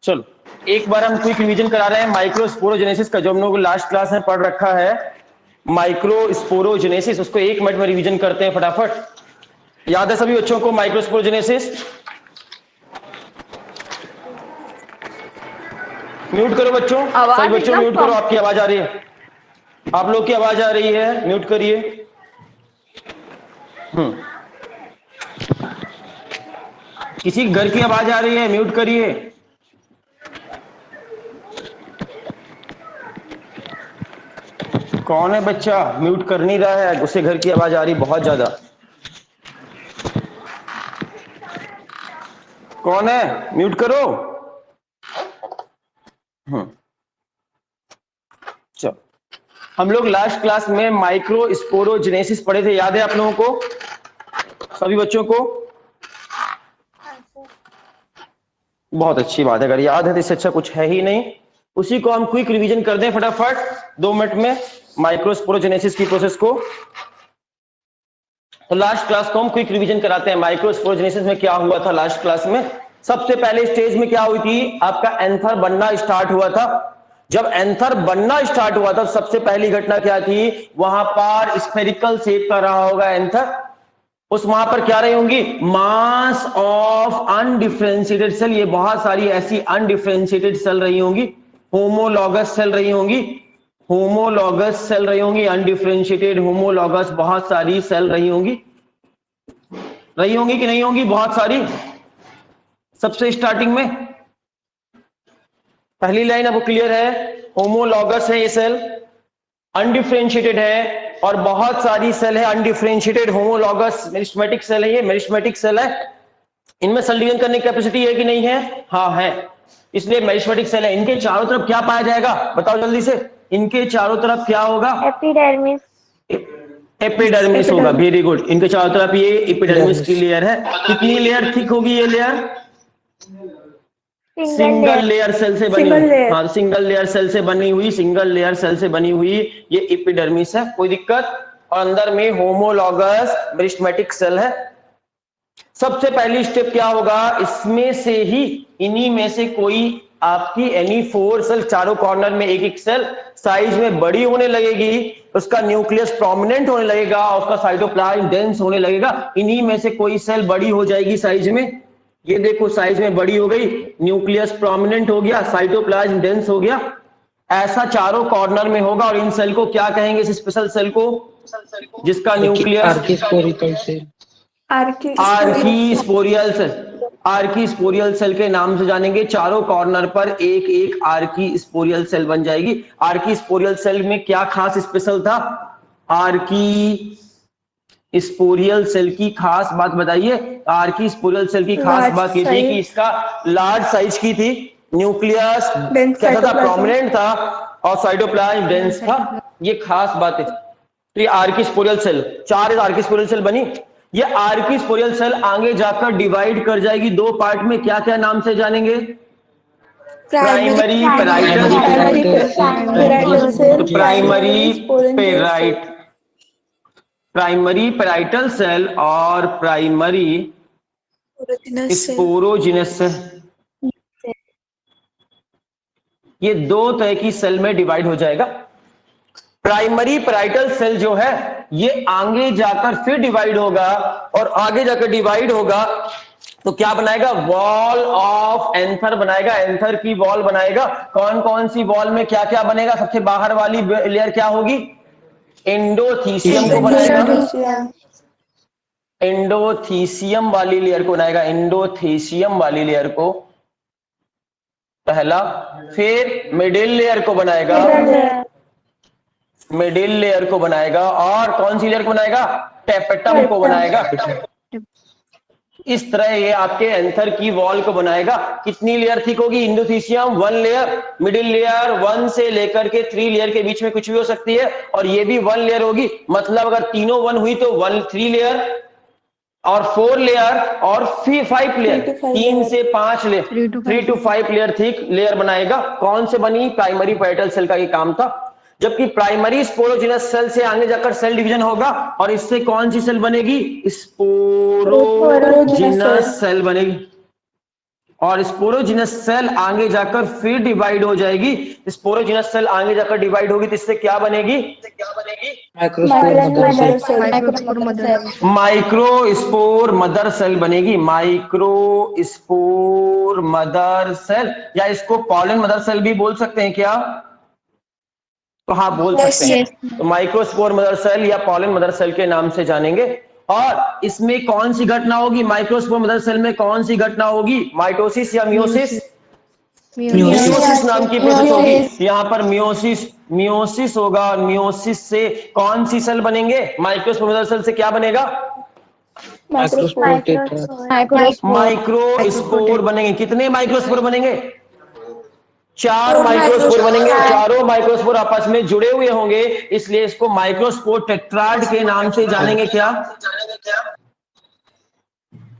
चलो एक बार हम क्विक रिवीजन करा रहे हैं माइक्रोस्पोरोजेनेसिस का, जो हम लोग लास्ट क्लास में पढ़ रखा है। माइक्रोस्पोरोजेनेसिस, उसको 1 मिनट में रिवीजन करते हैं फटाफट। याद है सभी बच्चों को माइक्रोस्पोरोजेनेसिस? म्यूट करो बच्चों, सभी बच्चों म्यूट करो। आपकी आवाज आ रही है, आप लोग की आवाज आ रही है, म्यूट करिए। किसी घर की आवाज आ रही है, म्यूट करिए। कौन है बच्चा म्यूट कर नहीं रहा है, उससे घर की आवाज आ रही बहुत ज्यादा? कौन है, म्यूट करो। चलो, हम लोग लास्ट क्लास में माइक्रोस्पोरोजेनेसिस पढ़े थे, याद है आप लोगों को, सभी बच्चों को? बहुत अच्छी बात है, अगर याद है तो इससे अच्छा कुछ है ही नहीं। उसी को हम क्विक रिवीजन कर दें फटाफट 2 मिनट में, माइक्रोस्पोरोजेनेसिस की प्रोसेस को। तो लास्ट क्लास को हम क्विक रिवीजन कराते हैं। माइक्रोस्पोरोजेनेसिस में क्या हुआ था लास्ट क्लास में? सबसे पहले स्टेज में क्या हुई थी, आपका एंथर बनना स्टार्ट हुआ था। जब एंथर बनना स्टार्ट हुआ था, सबसे पहली घटना क्या थी, वहां पर स्फेरिकल शेप का रहा होगा एंथर। उस वहां पर क्या रही होंगी, मास ऑफ अनडिफरेंशिएटेड सेल। ये बहुत सारी ऐसी अनडिफरेंशिएटेड सेल रही होंगी, होमोलॉगस सेल रही होंगी, होमोलॉगस सेल रही होंगी, अनडिफरेंशिएटेड होमोलॉगस बहुत सारी सेल रही होंगी कि नहीं होंगी? बहुत सारी। सबसे स्टार्टिंग में पहली लाइन आपको क्लियर है, होमोलॉगस है ये सेल, अनडिफरेंशिएटेड है, और बहुत सारी सेल है अनडिफरेंशिएटेड होमोलॉगस मेरिस्टेमेटिक सेल है। ये मेरिस्टेमेटिक सेल है, इनमें सेल डिवीजन करने की कैपेसिटी है कि नहीं है? हाँ है, इसलिए मेरिस्टेमेटिक सेल है। इनके चारों तरफ क्या पाया जाएगा, बताओ जल्दी से। इनके चारों तरफ क्या होगा? एपिडर्मिस। एपिडर्मिस होगा, वेरी गुड। इनके चारों तरफ ये एपिडर्मिस की लेयर है। कितनी लेयर थिक होगी ये लेयर? सिंगल लेयर सेल से बनी हुई। हाँ, सिंगल लेयर सेल से बनी हुई, सिंगल लेयर सेल से बनी हुई ये एपिडर्मिस है, कोई दिक्कत? और अंदर में होमोलॉगस मेरिस्टेमेटिक सेल है। सबसे पहली स्टेप क्या होगा, इसमें से ही, इन्हीं में से कोई आपकी एनी 4 सेल, चारों कॉर्नर में एक एक सेल साइज में बड़ी होने लगेगी, उसका न्यूक्लियस प्रोमिनेंट होने लगेगा, उसका साइटोप्लाज्म डेंस होने लगेगा। इन्हीं में से कोई सेल बड़ी हो जाएगी साइज में। ये देखो साइज में बड़ी हो गई, न्यूक्लियस प्रोमिनेंट हो गया, साइटोप्लाज्म डेंस हो गया। ऐसा चारों कॉर्नर में होगा। और इन सेल को क्या कहेंगे, इस स्पेशल सेल को जिसका न्यूक्लियस आर्कीस्पोरिकल सेल, आर्कीस्पोरियल सेल, आर्कीस्पोरियल सेल के नाम से जानेंगे। चारों कॉर्नर पर एक एक आर्कीस्पोरियल सेल बन जाएगी। आर्कीस्पोरियल सेल में क्या खास स्पेशल था? आर्कीस्पोरियल सेल की खास बात बताइए। आर्कीस्पोरियल सेल की खास बात ये थी कि इसका लार्ज साइज की थी, न्यूक्लियस कैसा था, प्रोमिनेंट था, और साइटोप्लाज्म डेंस था। ये खास बात है। तो ये आर्कीस्पोरियल सेल, 4 आर्कीस्पोरियल सेल बनी। ये आर्कीस्पोरियल सेल आगे जाकर डिवाइड कर जाएगी 2 पार्ट में। क्या क्या नाम से जानेंगे? Primary parietal cell, primary parietal cell और प्राइमरी स्पोरोजिनस सेल। ये 2 तरह की सेल में डिवाइड हो जाएगा। प्राइमरी पेराइटल सेल जो है ये आगे जाकर फिर डिवाइड होगा, और आगे जाकर डिवाइड होगा तो क्या बनाएगा, वॉल ऑफ एंथर बनाएगा, एंथर की वॉल बनाएगा। कौन कौन सी वॉल में क्या क्या बनेगा? सबसे बाहर वाली लेयर क्या होगी, एंडोथीसियम को बनाएगा, एंडोथीसियम वाली लेयर को बनाएगा, एंडोथीसियम वाली लेयर को पहला। फिर मिडिल लेयर को बनाएगा, मिडिल लेयर को बनाएगा, और कौन सी लेयर को बनाएगा, टेपेटम को बनाएगा। इस तरह ये आपके एंथर की वॉल को बनाएगा। कितनी लेयर थिक होगी, एंडोथीसियम 1 लेयर, मिडिल लेयर 1 से लेकर के 3 लेयर के बीच में कुछ भी हो सकती है, और ये भी 1 लेयर होगी। मतलब अगर तीनों 1 हुई तो 3 लेयर और 4 लेयर और 5 लेयर, 3 से 5 layer, 3 to 5 layer thick layer बनाएगा। कौन से बनी, प्राइमरी पेराइटल सेल का ये काम था। जबकि प्राइमरी स्पोरोजिनस सेल से आगे जाकर सेल डिवीजन होगा, और इससे कौन सी सेल बनेगी, स्पोरोजिनस सेल बनेगी। और स्पोरोजिनस सेल आगे जाकर फिर डिवाइड हो जाएगी। स्पोरोजिनस सेल आगे जाकर डिवाइड होगी तो इससे क्या बनेगी? माइक्रोस्पोर मदर सेल बनेगी। माइक्रोस्पोर मदर सेल, या इसको पॉलन मदर सेल भी बोल सकते हैं क्या? तो हाँ बोल सकते हैं। तो माइक्रोस्पोर मदर सेल या पॉलन मदर सेल के नाम से जानेंगे। और इसमें कौन सी घटना होगी? माइक्रोस्पोर मदर सेल में कौन सी घटना होगी? माइटोसिस या मियोसिस? मियोसिस नाम की प्रोसेस होगी। यहाँ पर मियोसिस होगा और मियोसिस से कौन सी सेल बनेंगे? माइक्रोस्पोर मदर सेल से क्या बनेगा? माइक्रोस्पोर बनेंगे। कितने माइक्रोस्पोर बनेंगे? 4 माइक्रोस्पोर बनेंगे। चारों माइक्रोस्पोर आपस में जुड़े हुए होंगे, इसलिए इसको माइक्रोस्पोर टेट्राड के नाम से जानेंगे। क्या?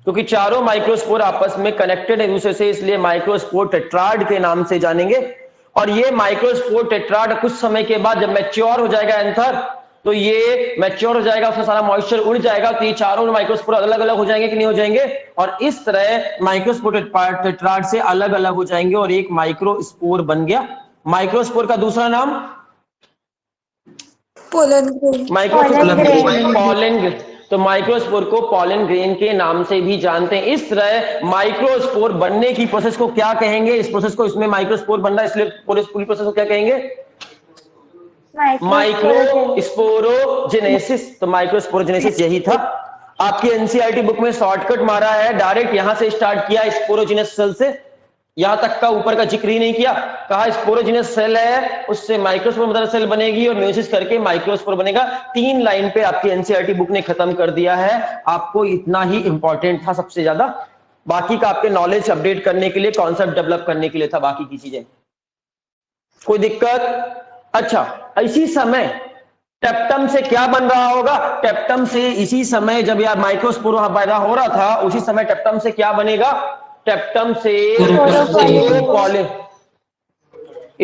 क्योंकि चारों माइक्रोस्पोर आपस में कनेक्टेड है दूसरे से, इसलिए माइक्रोस्पोर टेट्राड के नाम से जानेंगे। और ये माइक्रोस्पोर टेट्राड कुछ समय के बाद जब मैच्योर हो जाएगा एंथर, तो ये मैच्योर हो जाएगा, उसका सारा मॉइस्चर उड़ जाएगा, तो ये चारों माइक्रोस्पोर अलग अलग हो जाएंगे कि नहीं हो जाएंगे? और इस तरह माइक्रोस्पोर टेट्राड से अलग अलग हो जाएंगे और एक माइक्रोस्पोर बन गया। माइक्रोस्पोर का दूसरा नाम पोलन ग्रेन। तो माइक्रोस्पोर को पॉलन ग्रेन के नाम से भी जानते हैं। इस तरह माइक्रोस्पोर बनने की प्रोसेस को क्या कहेंगे? इस प्रोसेस को, इसमें माइक्रोस्पोर बनना है, इसलिए पूरी प्रोसेस को क्या कहेंगे? माइक्रोस्पोरोजेनेसिस। तो माइक्रोस्पोरोजेनेसिस यही था। आपकी एनसीईआरटी बुक में शॉर्टकट मारा है, डायरेक्ट यहां से स्टार्ट किया स्पोरोजिनस सेल से, यहां तक का ऊपर का जिक्र ही नहीं किया। कहा स्पोरोजिनस सेल है, उससे माइक्रोस्पोर मदर सेल बनेगी और म्यूसिस करके माइक्रोस्पोर बनेगा। 3 लाइन पे आपकी एनसीईआरटी बुक ने खत्म कर दिया है। आपको इतना ही इंपॉर्टेंट था सबसे ज्यादा, बाकी का आपके नॉलेज अपडेट करने के लिए, कॉन्सेप्ट डेवलप करने के लिए था, बाकी की चीजें कोई दिक्कत? अच्छा, इसी समय टेप्टम से क्या बन रहा होगा? टेप्टम से इसी समय जब यार माइक्रोस्पोर पैदा हो रहा था, उसी समय टेप्टम से क्या बनेगा? टेप्टम से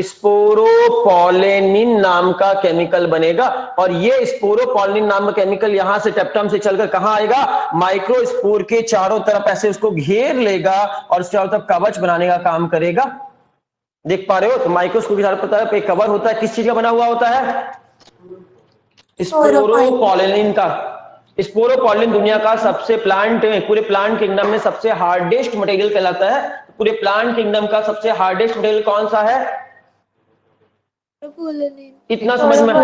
स्पोरोपोलेनिन नाम का केमिकल बनेगा। और ये स्पोरोपोलेनिन नाम का केमिकल यहां से टेप्टम से चलकर कहां आएगा? माइक्रोस्पोर के चारों तरफ ऐसे उसको घेर लेगा और चारों तरफ कवच बनाने का काम करेगा। देख पा रहे हो? तो माइक्रोस्कोप के चारों तरफ एक कवर होता है, किस चीज का बना हुआ होता है? स्पोरोपोलेनिन का। स्पोरोपोलेनिन दुनिया का सबसे पूरे प्लांट किंगडम में सबसे हार्डेस्ट मटेरियल कहलाता है। पूरे प्लांट किंगडम का सबसे हार्डेस्ट मटेरियल कौन सा है? इतना समझ में?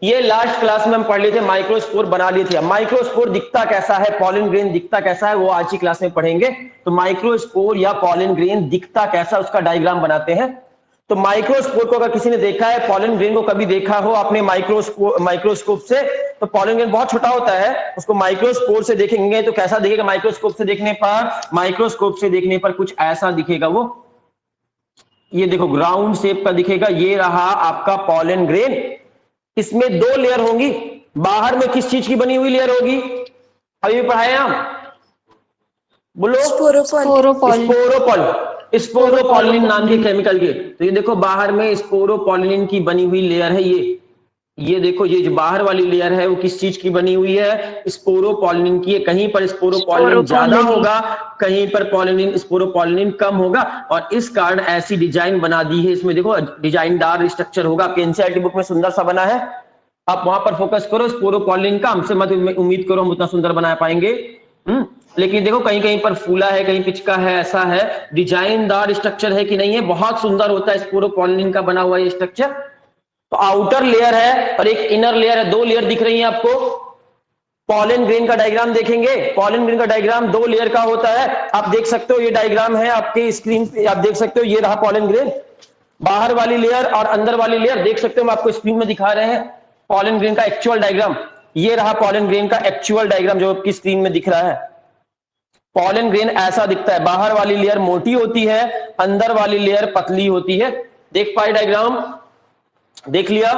ये लास्ट क्लास में हम पढ़ लिए थे, माइक्रोस्पोर बना लिए थे। माइक्रोस्पोर दिखता कैसा है, पॉलन ग्रेन दिखता कैसा है, वो आज की क्लास में पढ़ेंगे। तो माइक्रोस्पोर या पॉलन ग्रेन दिखता कैसा, उसका डायग्राम बनाते हैं। तो माइक्रोस्पोर को अगर किसी ने देखा है, पॉलन ग्रेन को कभी देखा हो आपने माइक्रोस्कोप से, तो पॉलन ग्रेन बहुत छोटा होता है, उसको माइक्रोस्पोर से देखेंगे तो कैसा दिखेगा? माइक्रोस्कोप से देखने पर कुछ ऐसा दिखेगा। वो ये देखो राउंड शेप का दिखेगा। ये रहा आपका पॉलन ग्रेन। इसमें 2 लेयर होंगी। बाहर में किस चीज की बनी हुई लेयर होगी? अभी भी पढ़ाए हम, बोलो। स्पोरोपोलिन नाम के केमिकल के। तो ये देखो बाहर में स्पोरोपोलिन की बनी हुई लेयर है। ये देखो, ये जो बाहर वाली लेयर है वो किस चीज की बनी हुई है? स्पोरोपोलिन की है। कहीं पर स्पोरोपोलिन ज्यादा होगा, कहीं पर स्पोरोपोलिन कम होगा, और इस कारण ऐसी डिजाइन बना दी है। इसमें देखो डिजाइनदार स्ट्रक्चर होगा। आपके एनसीईआरटी बुक में सुंदर सा बना है, आप वहां पर फोकस करो स्पोरोपोलिन का। हमसे मत उम्मीद करो हम उतना सुंदर बना पाएंगे, लेकिन देखो कहीं कहीं पर फूला है, कहीं पिचका है, ऐसा है। डिजाइनदार स्ट्रक्चर है कि नहीं है? बहुत सुंदर होता है स्पोरोपोलिन का बना हुआ ये स्ट्रक्चर। तो आउटर लेयर है और एक इनर लेयर है, 2 लेयर दिख रही है आपको। पॉलन ग्रेन का डायग्राम देखेंगे, पॉलन ग्रेन का डायग्राम 2 लेयर का होता है। आप देख सकते हो, ये डायग्राम है आपके स्क्रीन पे, आप देख सकते हो। ये रहा पॉलन ग्रेन, बाहर वाली लेयर और अंदर वाली लेयर देख सकते हो। हम आपको स्क्रीन में दिखा रहे हैं पॉलन ग्रेन का एक्चुअल डायग्राम। ये रहा पॉलन ग्रेन का एक्चुअल डायग्राम जो आपकी स्क्रीन में दिख रहा है। पॉलन ग्रेन ऐसा दिखता है, बाहर वाली लेयर मोटी होती है, अंदर वाली लेयर पतली होती है। देख पाए डायग्राम? देख लिया?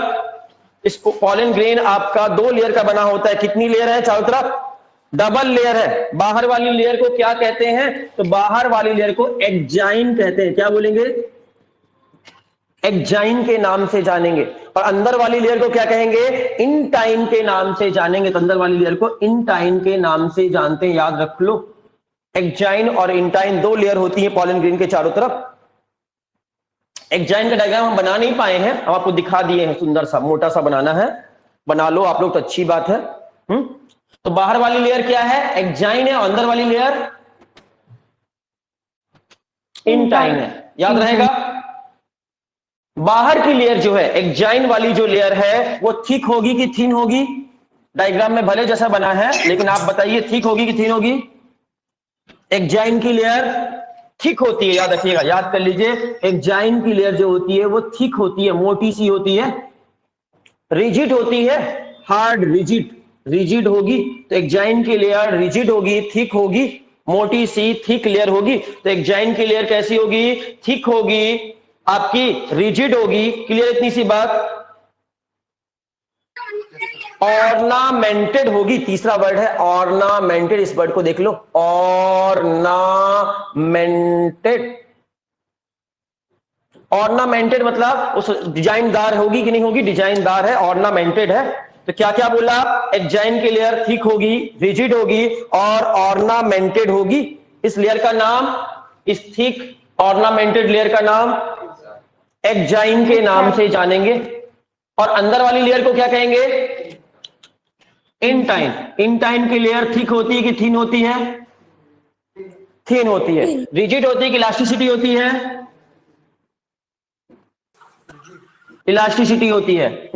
इसको पॉलन ग्रेन आपका 2 लेयर का बना होता है। कितनी लेयर है चारों तरफ? डबल लेयर है। बाहर वाली लेयर को क्या कहते हैं? तो बाहर वाली लेयर को एक्जाइन कहते हैं। क्या बोलेंगे? एक्जाइन के नाम से जानेंगे। और अंदर वाली लेयर को क्या कहेंगे? इंटाइन के नाम से जानेंगे। तो अंदर वाली लेयर को इंटाइन के नाम से जानते हैं, याद रख लो। एक्जाइन और इंटाइन दो लेयर होती है पॉलन ग्रेन के चारों तरफ। एक्जाइन का डायग्राम हम बना नहीं पाए हैं, हम आपको दिखा दिए हैं, सुंदर सा मोटा सा बनाना है, बना लो आप लोग तो अच्छी बात है। तो बाहर वाली लेयर क्या है? एक्जाइन है, और अंदर वाली लेयर इंटाइन है, याद रहेगा। बाहर की लेयर जो है, एक्जाइन वाली जो लेयर है, वो थिक होगी कि थिन होगी? डायग्राम में भले जैसा बना है, लेकिन आप बताइए थिक होगी कि थिन होगी? एक्जाइन की लेयर थिक होती है, याद रखिएगा, याद कर लीजिए। एक्जाइन की लेयर जो होती है वो थिक होती है, मोटी सी होती है, रिजिड होती है, हार्ड रिजिड, रिजिड होगी। तो एक्जाइन की लेयर रिजिड होगी, थिक होगी, मोटी सी थिक लेयर होगी। तो एक्जाइन की लेयर कैसी होगी? थिक होगी, आपकी रिजिड होगी। क्लियर इतनी सी बात? ऑर्नामेंटेड होगी, तीसरा वर्ड है ऑर्नामेंटेड, इस वर्ड को देख लो, ऑर्नामेंटेड। ऑर्नामेंटेड मतलब उस डिजाइनदार होगी कि नहीं होगी? डिजाइनदार है, ऑर्नामेंटेड है। तो क्या क्या बोला? एक्जाइन की लेयर थिक होगी, रिजिड होगी और ऑर्नामेंटेड होगी। इस लेयर का नाम, इस थिक ऑर्नामेंटेड लेयर का नाम एक्जाइन के नाम से जानेंगे। और अंदर वाली लेयर को क्या कहेंगे? इंटाइन। इंटाइन की लेयर थिक होती है कि थिन होती है? थिन होती है। रिजिड होती है कि इलास्टिसिटी होती है? इलास्टिसिटी होती है।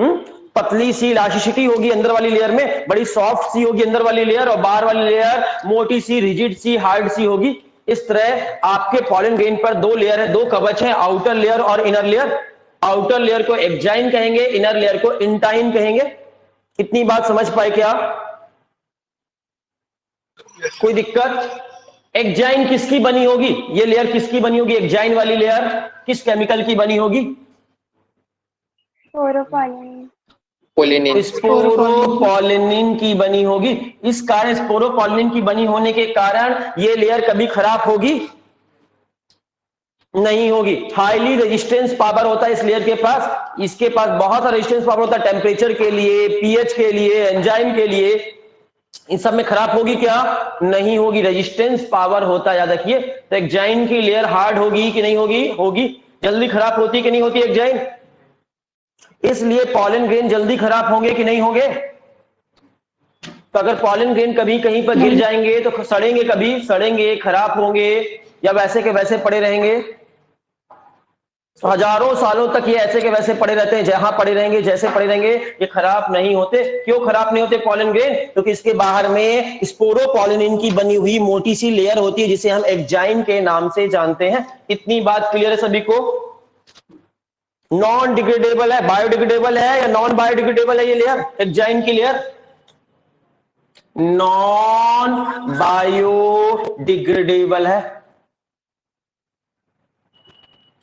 पतली सी इलास्टिसिटी होगी अंदर वाली लेयर में, बड़ी सॉफ्ट सी होगी अंदर वाली लेयर, और बाहर वाली लेयर मोटी सी, रिजिड सी, हार्ड सी होगी। इस तरह आपके पॉलन ग्रेन पर दो लेयर है, दो कवच है, आउटर लेयर और इनर लेयर। आउटर लेयर को एक्जाइन कहेंगे, इनर लेयर को इंटाइन कहेंगे। इतनी बात समझ पाए क्या? कोई दिक्कत? एक्जाइन किसकी बनी होगी? ये लेयर किसकी बनी होगी? एक्जाइन वाली लेयर किस केमिकल की बनी होगी? स्पोरोपोलिनिन की बनी होगी। इस कारण स्पोरोपोलिनिन की बनी होने के कारण ये लेयर कभी खराब होगी नहीं होगी। हाईली रेजिस्टेंस पावर होता है इस लेयर के पास, इसके पास बहुत सारा रेजिस्टेंस पावर होता है, टेम्परेचर के लिए, पीएच के लिए, एंजाइम के लिए। इन सब में खराब होगी क्या? नहीं होगी, रेजिस्टेंस पावर होता है, याद रखिए। तो एक्जाइन की लेयर हार्ड होगी कि नहीं होगी? होगी। जल्दी खराब होती कि नहीं होती एक्जाइन? इसलिए पॉलन ग्रेन जल्दी खराब होंगे कि नहीं होंगे? तो अगर पॉलन ग्रेन कभी कहीं पर गिर जाएंगे तो सड़ेंगे, कभी सड़ेंगे, खराब होंगे, या वैसे के वैसे पड़े रहेंगे? तो हजारों सालों तक ये ऐसे के वैसे पड़े रहते हैं, जहां पड़े रहेंगे, जैसे पड़े रहेंगे, ये खराब नहीं होते। क्यों खराब नहीं होते पॉलन ग्रेन? क्योंकि इसके बाहर में स्पोरोपोलिनिन की बनी हुई मोटी सी लेयर होती है, जिसे हम एक्जाइन के नाम से जानते हैं। इतनी बात क्लियर है सभी को? नॉन डिग्रेडेबल है, बायोडिग्रेडेबल है या नॉन बायोडिग्रेडेबल है ये लेयर? एक्जाइन की लेयर नॉन बायोडिग्रेडेबल है,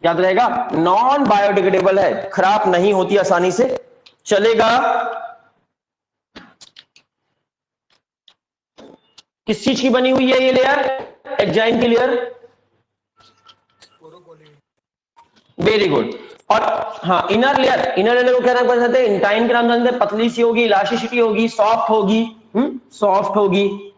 याद रहेगा, नॉन बायोडिग्रेडेबल है, खराब नहीं होती आसानी से, चलेगा। किस चीज की बनी हुई है ये लेयर? एक्जाइन की लेयर। Very good. और हाँ, इनर लेयर, इनर लेयर को क्या नाम कहते हैं? इंटाइन के नाम जानते हैं। पतली सी होगी, इलास्टिसिटी होगी, सॉफ्ट होगी, सॉफ्ट होगी।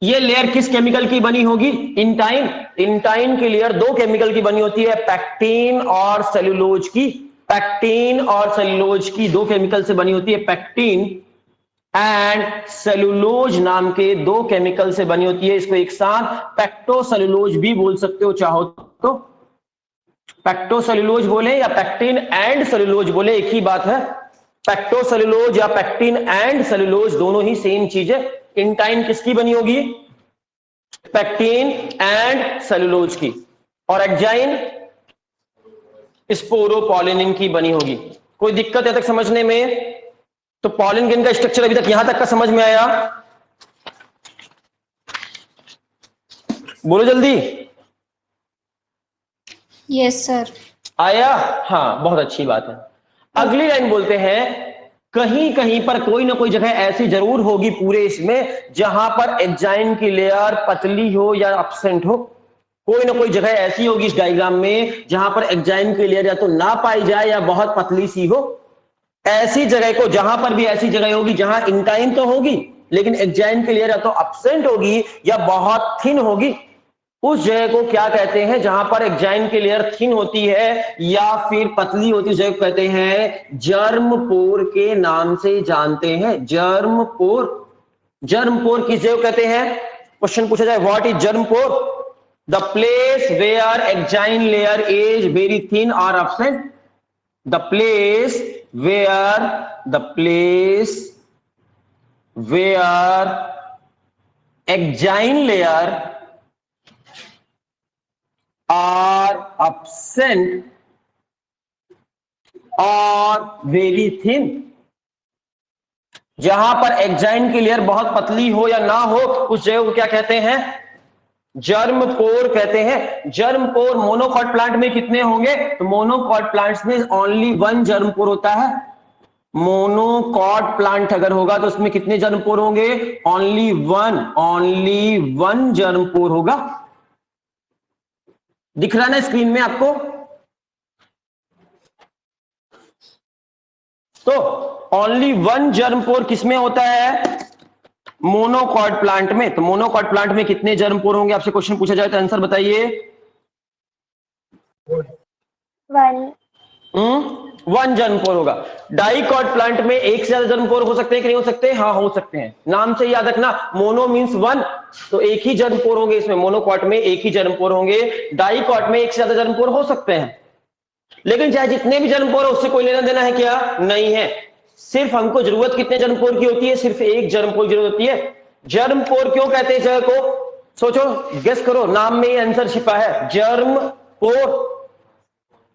ये लेयर किस केमिकल की बनी होगी? इंटाइन। इंटाइन की लेयर दो केमिकल की बनी होती है, पैक्टिन और सेलुलोज की। पैक्टिन और सेलुलोज की दो केमिकल से बनी होती है, पैक्टिन एंड सेलुलोज नाम के दो केमिकल से बनी होती है। इसको एक साथ पैक्टोसेलुलोज भी बोल सकते हो चाहो तो। पैक्टोसेलुलोज बोले या पैक्टिन एंड सेलुलोज बोले, एक ही बात है। पैक्टोसेलुलोज या पैक्टिन एंड सेलुलोज दोनों ही सेम चीज है। इंटाइन किसकी बनी होगी? पैक्टिन एंड सेलुलोज की। और एक्जाइन स्पोरोपोलिनिन की बनी होगी। कोई दिक्कत है तक समझने में? तो पॉलन ग्रेन का स्ट्रक्चर अभी तक यहां तक का समझ में आया? बोलो जल्दी। Yes sir. आया? हाँ, बहुत अच्छी बात है। अगली लाइन बोलते हैं, कहीं कहीं पर कोई ना कोई जगह ऐसी जरूर होगी पूरे इसमें जहां पर एक्जाइन की लेयर पतली हो या एब्सेंट हो। कोई ना कोई जगह ऐसी होगी इस डायग्राम में जहां पर एक्जाइन की लेयर या तो ना पाई जाए या बहुत पतली सी हो। ऐसी जगह को, जहां पर भी ऐसी जगह होगी जहां इंटाइन तो होगी लेकिन एग्जाइन की लेयर या तो एब्सेंट होगी या बहुत थिन होगी। उस जगह को क्या कहते हैं जहां पर एग्जाइन की लेयर थिन होती है या फिर पतली होती है, उस जगह को कहते हैं जर्म पोर के नाम से जानते हैं। जर्म पोर। जर्म पोर किस जगह कहते हैं? क्वेश्चन पूछा जाए what is germ pore? The place where exine layer is very thin और absent. The place where exine layer are absent और वेरी थिन। जहां पर एग्जाइन की लेयर बहुत पतली हो या ना हो उस जगह को क्या कहते हैं? जर्म पोर कहते हैं। जर्म पोर मोनोकॉट प्लांट में कितने होंगे? तो मोनोकॉट प्लांट्स में ओनली वन जर्म पोर होता है। मोनोकॉट प्लांट अगर होगा तो उसमें कितने जर्म पोर होंगे? ओनली वन जर्म पोर होगा। दिख रहा ना स्क्रीन में आपको? तो ओनली वन जर्म पोर किसमें होता है? मोनोकॉट प्लांट में। तो मोनोकॉट प्लांट में कितने जर्म पोर होंगे? आपसे क्वेश्चन पूछा जाए तो आंसर बताइए। वन जर्म पोर होगा। डाइकॉट प्लांट में एक से ज्यादा जर्म पोर हो सकते हैं कि नहीं हो सकते? हाँ, हो सकते हैं। नाम से याद रखना, मोनो मींस वन, तो एक ही जर्म पोर होंगे इसमें। मोनोकॉट में एक ही जर्म पोर होंगे। डाइकॉट में एक से ज्यादा जर्म पोर हो सकते हैं, लेकिन चाहे जितने भी जर्म पोर हो उससे कोई लेना देना है क्या? नहीं है। सिर्फ हमको जरूरत कितने जर्म पोर की होती है? सिर्फ एक जर्म पोर की जरूरत होती है। जर्म पोर क्यों कहते हैं जगह को? सोचो, गेस करो, नाम में ही आंसर छिपा है। जर्म पोर,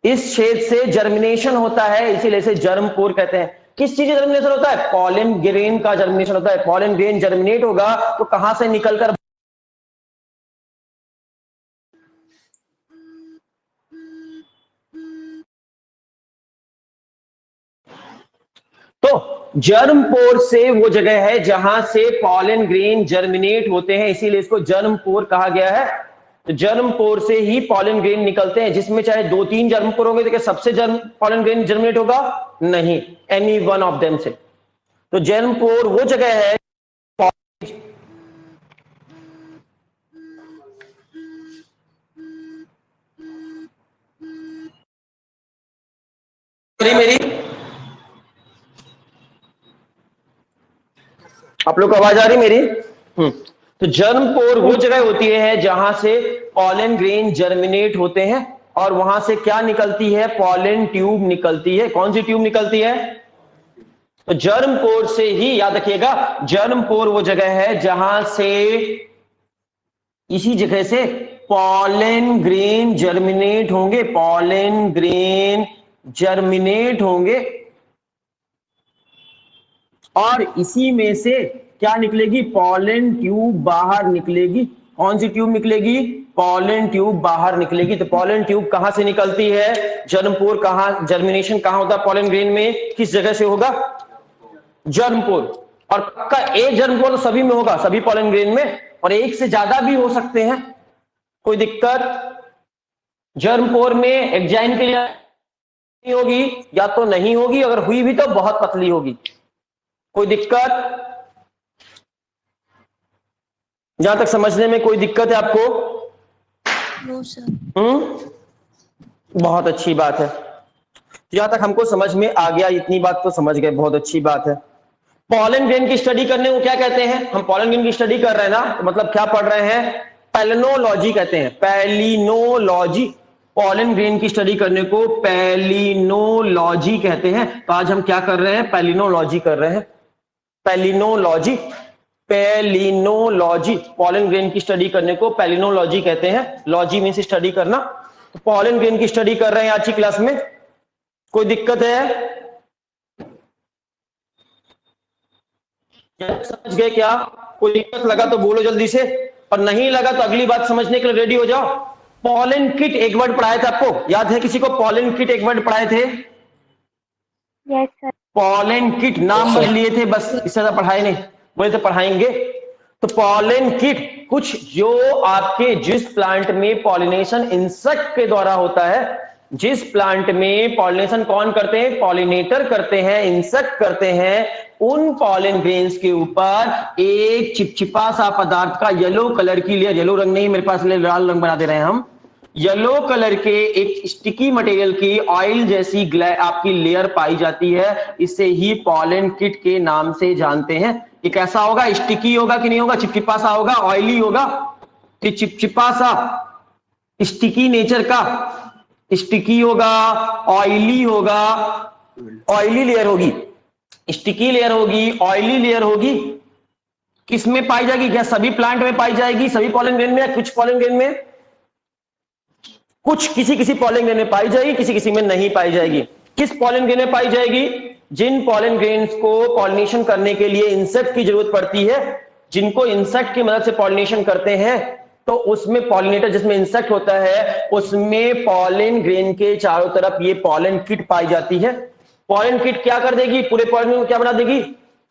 इस छेद से जर्मिनेशन होता है, इसीलिए इसे जर्म पोर कहते हैं। किस चीज का जर्मिनेशन होता है? पॉलन ग्रेन का जर्मिनेशन होता है। पॉलन ग्रेन जर्मिनेट होगा तो कहां से निकलकर? तो जर्म पोर से वो जगह है जहां से पॉलन ग्रेन जर्मिनेट होते हैं, इसीलिए इसको जर्म पोर कहा गया है। तो जर्म पोर से ही पॉलन ग्रेन निकलते हैं, जिसमें चाहे 2-3 जर्म पोर होंगे तो क्या सबसे पॉलन ग्रेन जर्मिनेट होगा? नहीं, एनी वन ऑफ देम से। तो जर्म पोर वो जगह है। मेरी आप लोग को आवाज आ रही मेरी? तो जर्म पोर वो जगह होती है जहां से पॉलन ग्रेन जर्मिनेट होते हैं और वहां से क्या निकलती है? पॉलन ट्यूब निकलती है। कौन सी ट्यूब निकलती है? तो जर्म पोर से ही, याद रखिएगा, जर्म पोर वो जगह है जहां से, इसी जगह से पॉलन ग्रेन जर्मिनेट होंगे। पॉलन ग्रेन जर्मिनेट होंगे और इसी में से क्या निकलेगी? पॉलन ट्यूब बाहर निकलेगी। कौन सी ट्यूब निकलेगी? पॉलन ट्यूब बाहर निकलेगी। तो पॉलन ट्यूब कहां से निकलती है? जर्म पोर। कहां जर्मिनेशन कहां होता है पॉलन ग्रेन में? किस जगह से होगा? जर्म पोर। और पक्का एक जर्म पोर तो सभी में होगा, सभी पॉलन ग्रेन में, और एक से ज्यादा भी हो सकते हैं, कोई दिक्कत? जर्म पोर में एग्जाइन के लिए होगी या तो नहीं होगी, अगर हुई भी तो बहुत पतली होगी। कोई दिक्कत? जहां तक समझने में कोई दिक्कत है आपको? No sir. बहुत अच्छी बात है। जहां तक हमको समझ में आ गया, इतनी बात तो समझ गए, बहुत अच्छी बात है। पॉलन ग्रेन की स्टडी करने को क्या कहते हैं? हम पॉलन ग्रेन की स्टडी कर रहे हैं ना, तो मतलब क्या पढ़ रहे हैं? पैलिनोलॉजी कहते हैं। पैलिनोलॉजी। पॉलन ग्रेन की स्टडी करने को पैलिनोलॉजी कहते हैं। तो आज हम क्या कर रहे हैं? पैलिनोलॉजी कर रहे हैं। Palynology, palynology. पॉलन ग्रेन की स्टडी करने को पैलिनोलॉजी कहते हैं। लॉजी मींस स्टडी करना। तो पॉलन ग्रेन की स्टडी कर रहे हैं आज की क्लास में। कोई दिक्कत है? समझ गए क्या? कोई दिक्कत लगा तो बोलो जल्दी से, और नहीं लगा तो अगली बात समझने के लिए रेडी हो जाओ। पॉलन किट एक वर्ड पढ़ाए थे आपको, याद है किसी को? पॉलन किट एक वर्ड पढ़ाए थे? Yes sir. पॉलन किट नाम बदल लिए थे बस, इससे ज्यादा पढ़ाए नहीं, बोले तो पढ़ाएंगे। तो पॉलन किट कुछ जो आपके जिस प्लांट में पॉलिनेशन इंसेक्ट के द्वारा होता है, जिस प्लांट में पॉलिनेशन कौन करते हैं, पॉलिनेटर करते हैं, इंसेक्ट करते हैं, उन पॉलन ग्रेन्स के ऊपर एक चिपचिपा सा पदार्थ का येलो कलर की लेयर, येलो रंग नहीं मेरे पास, लाल रंग बना दे रहे हैं हम, येलो कलर के एक स्टिकी मटेरियल की ऑयल जैसी आपकी लेयर पाई जाती है। इसे ही पॉलन किट के नाम से जानते हैं। ये कैसा होगा, स्टिकी होगा कि नहीं होगा, चिपचिपा सा होगा, ऑयली होगा, कि चिपचिपा सा, स्टिकी नेचर का, स्टिकी होगा, ऑयली होगा, ऑयली लेयर होगी, स्टिकी लेयर होगी, ऑयली लेयर होगी। किस में पाई जाएगी, क्या सभी प्लांट में पाई जाएगी, सभी पॉलन ग्रेन में, या कुछ पॉलन ग्रेन में, कुछ किसी किसी पॉलन ग्रेन में पाई जाएगी, किसी किसी में नहीं पाई जाएगी। किस पॉलन ग्रेन में पाई जाएगी, जिन पॉलन ग्रेन्स को पॉलिनेशन करने के लिए इंसेक्ट की जरूरत पड़ती है, जिनको इंसेक्ट की मदद से पॉलिनेशन करते हैं, तो उसमें पॉलिनेटर जिसमें इंसेक्ट होता है उसमें पॉलन ग्रेन के चारों तरफ ये पॉलन किट पाई जाती है। पॉलन किट क्या कर देगी, पूरे पॉलन को क्या बना देगी,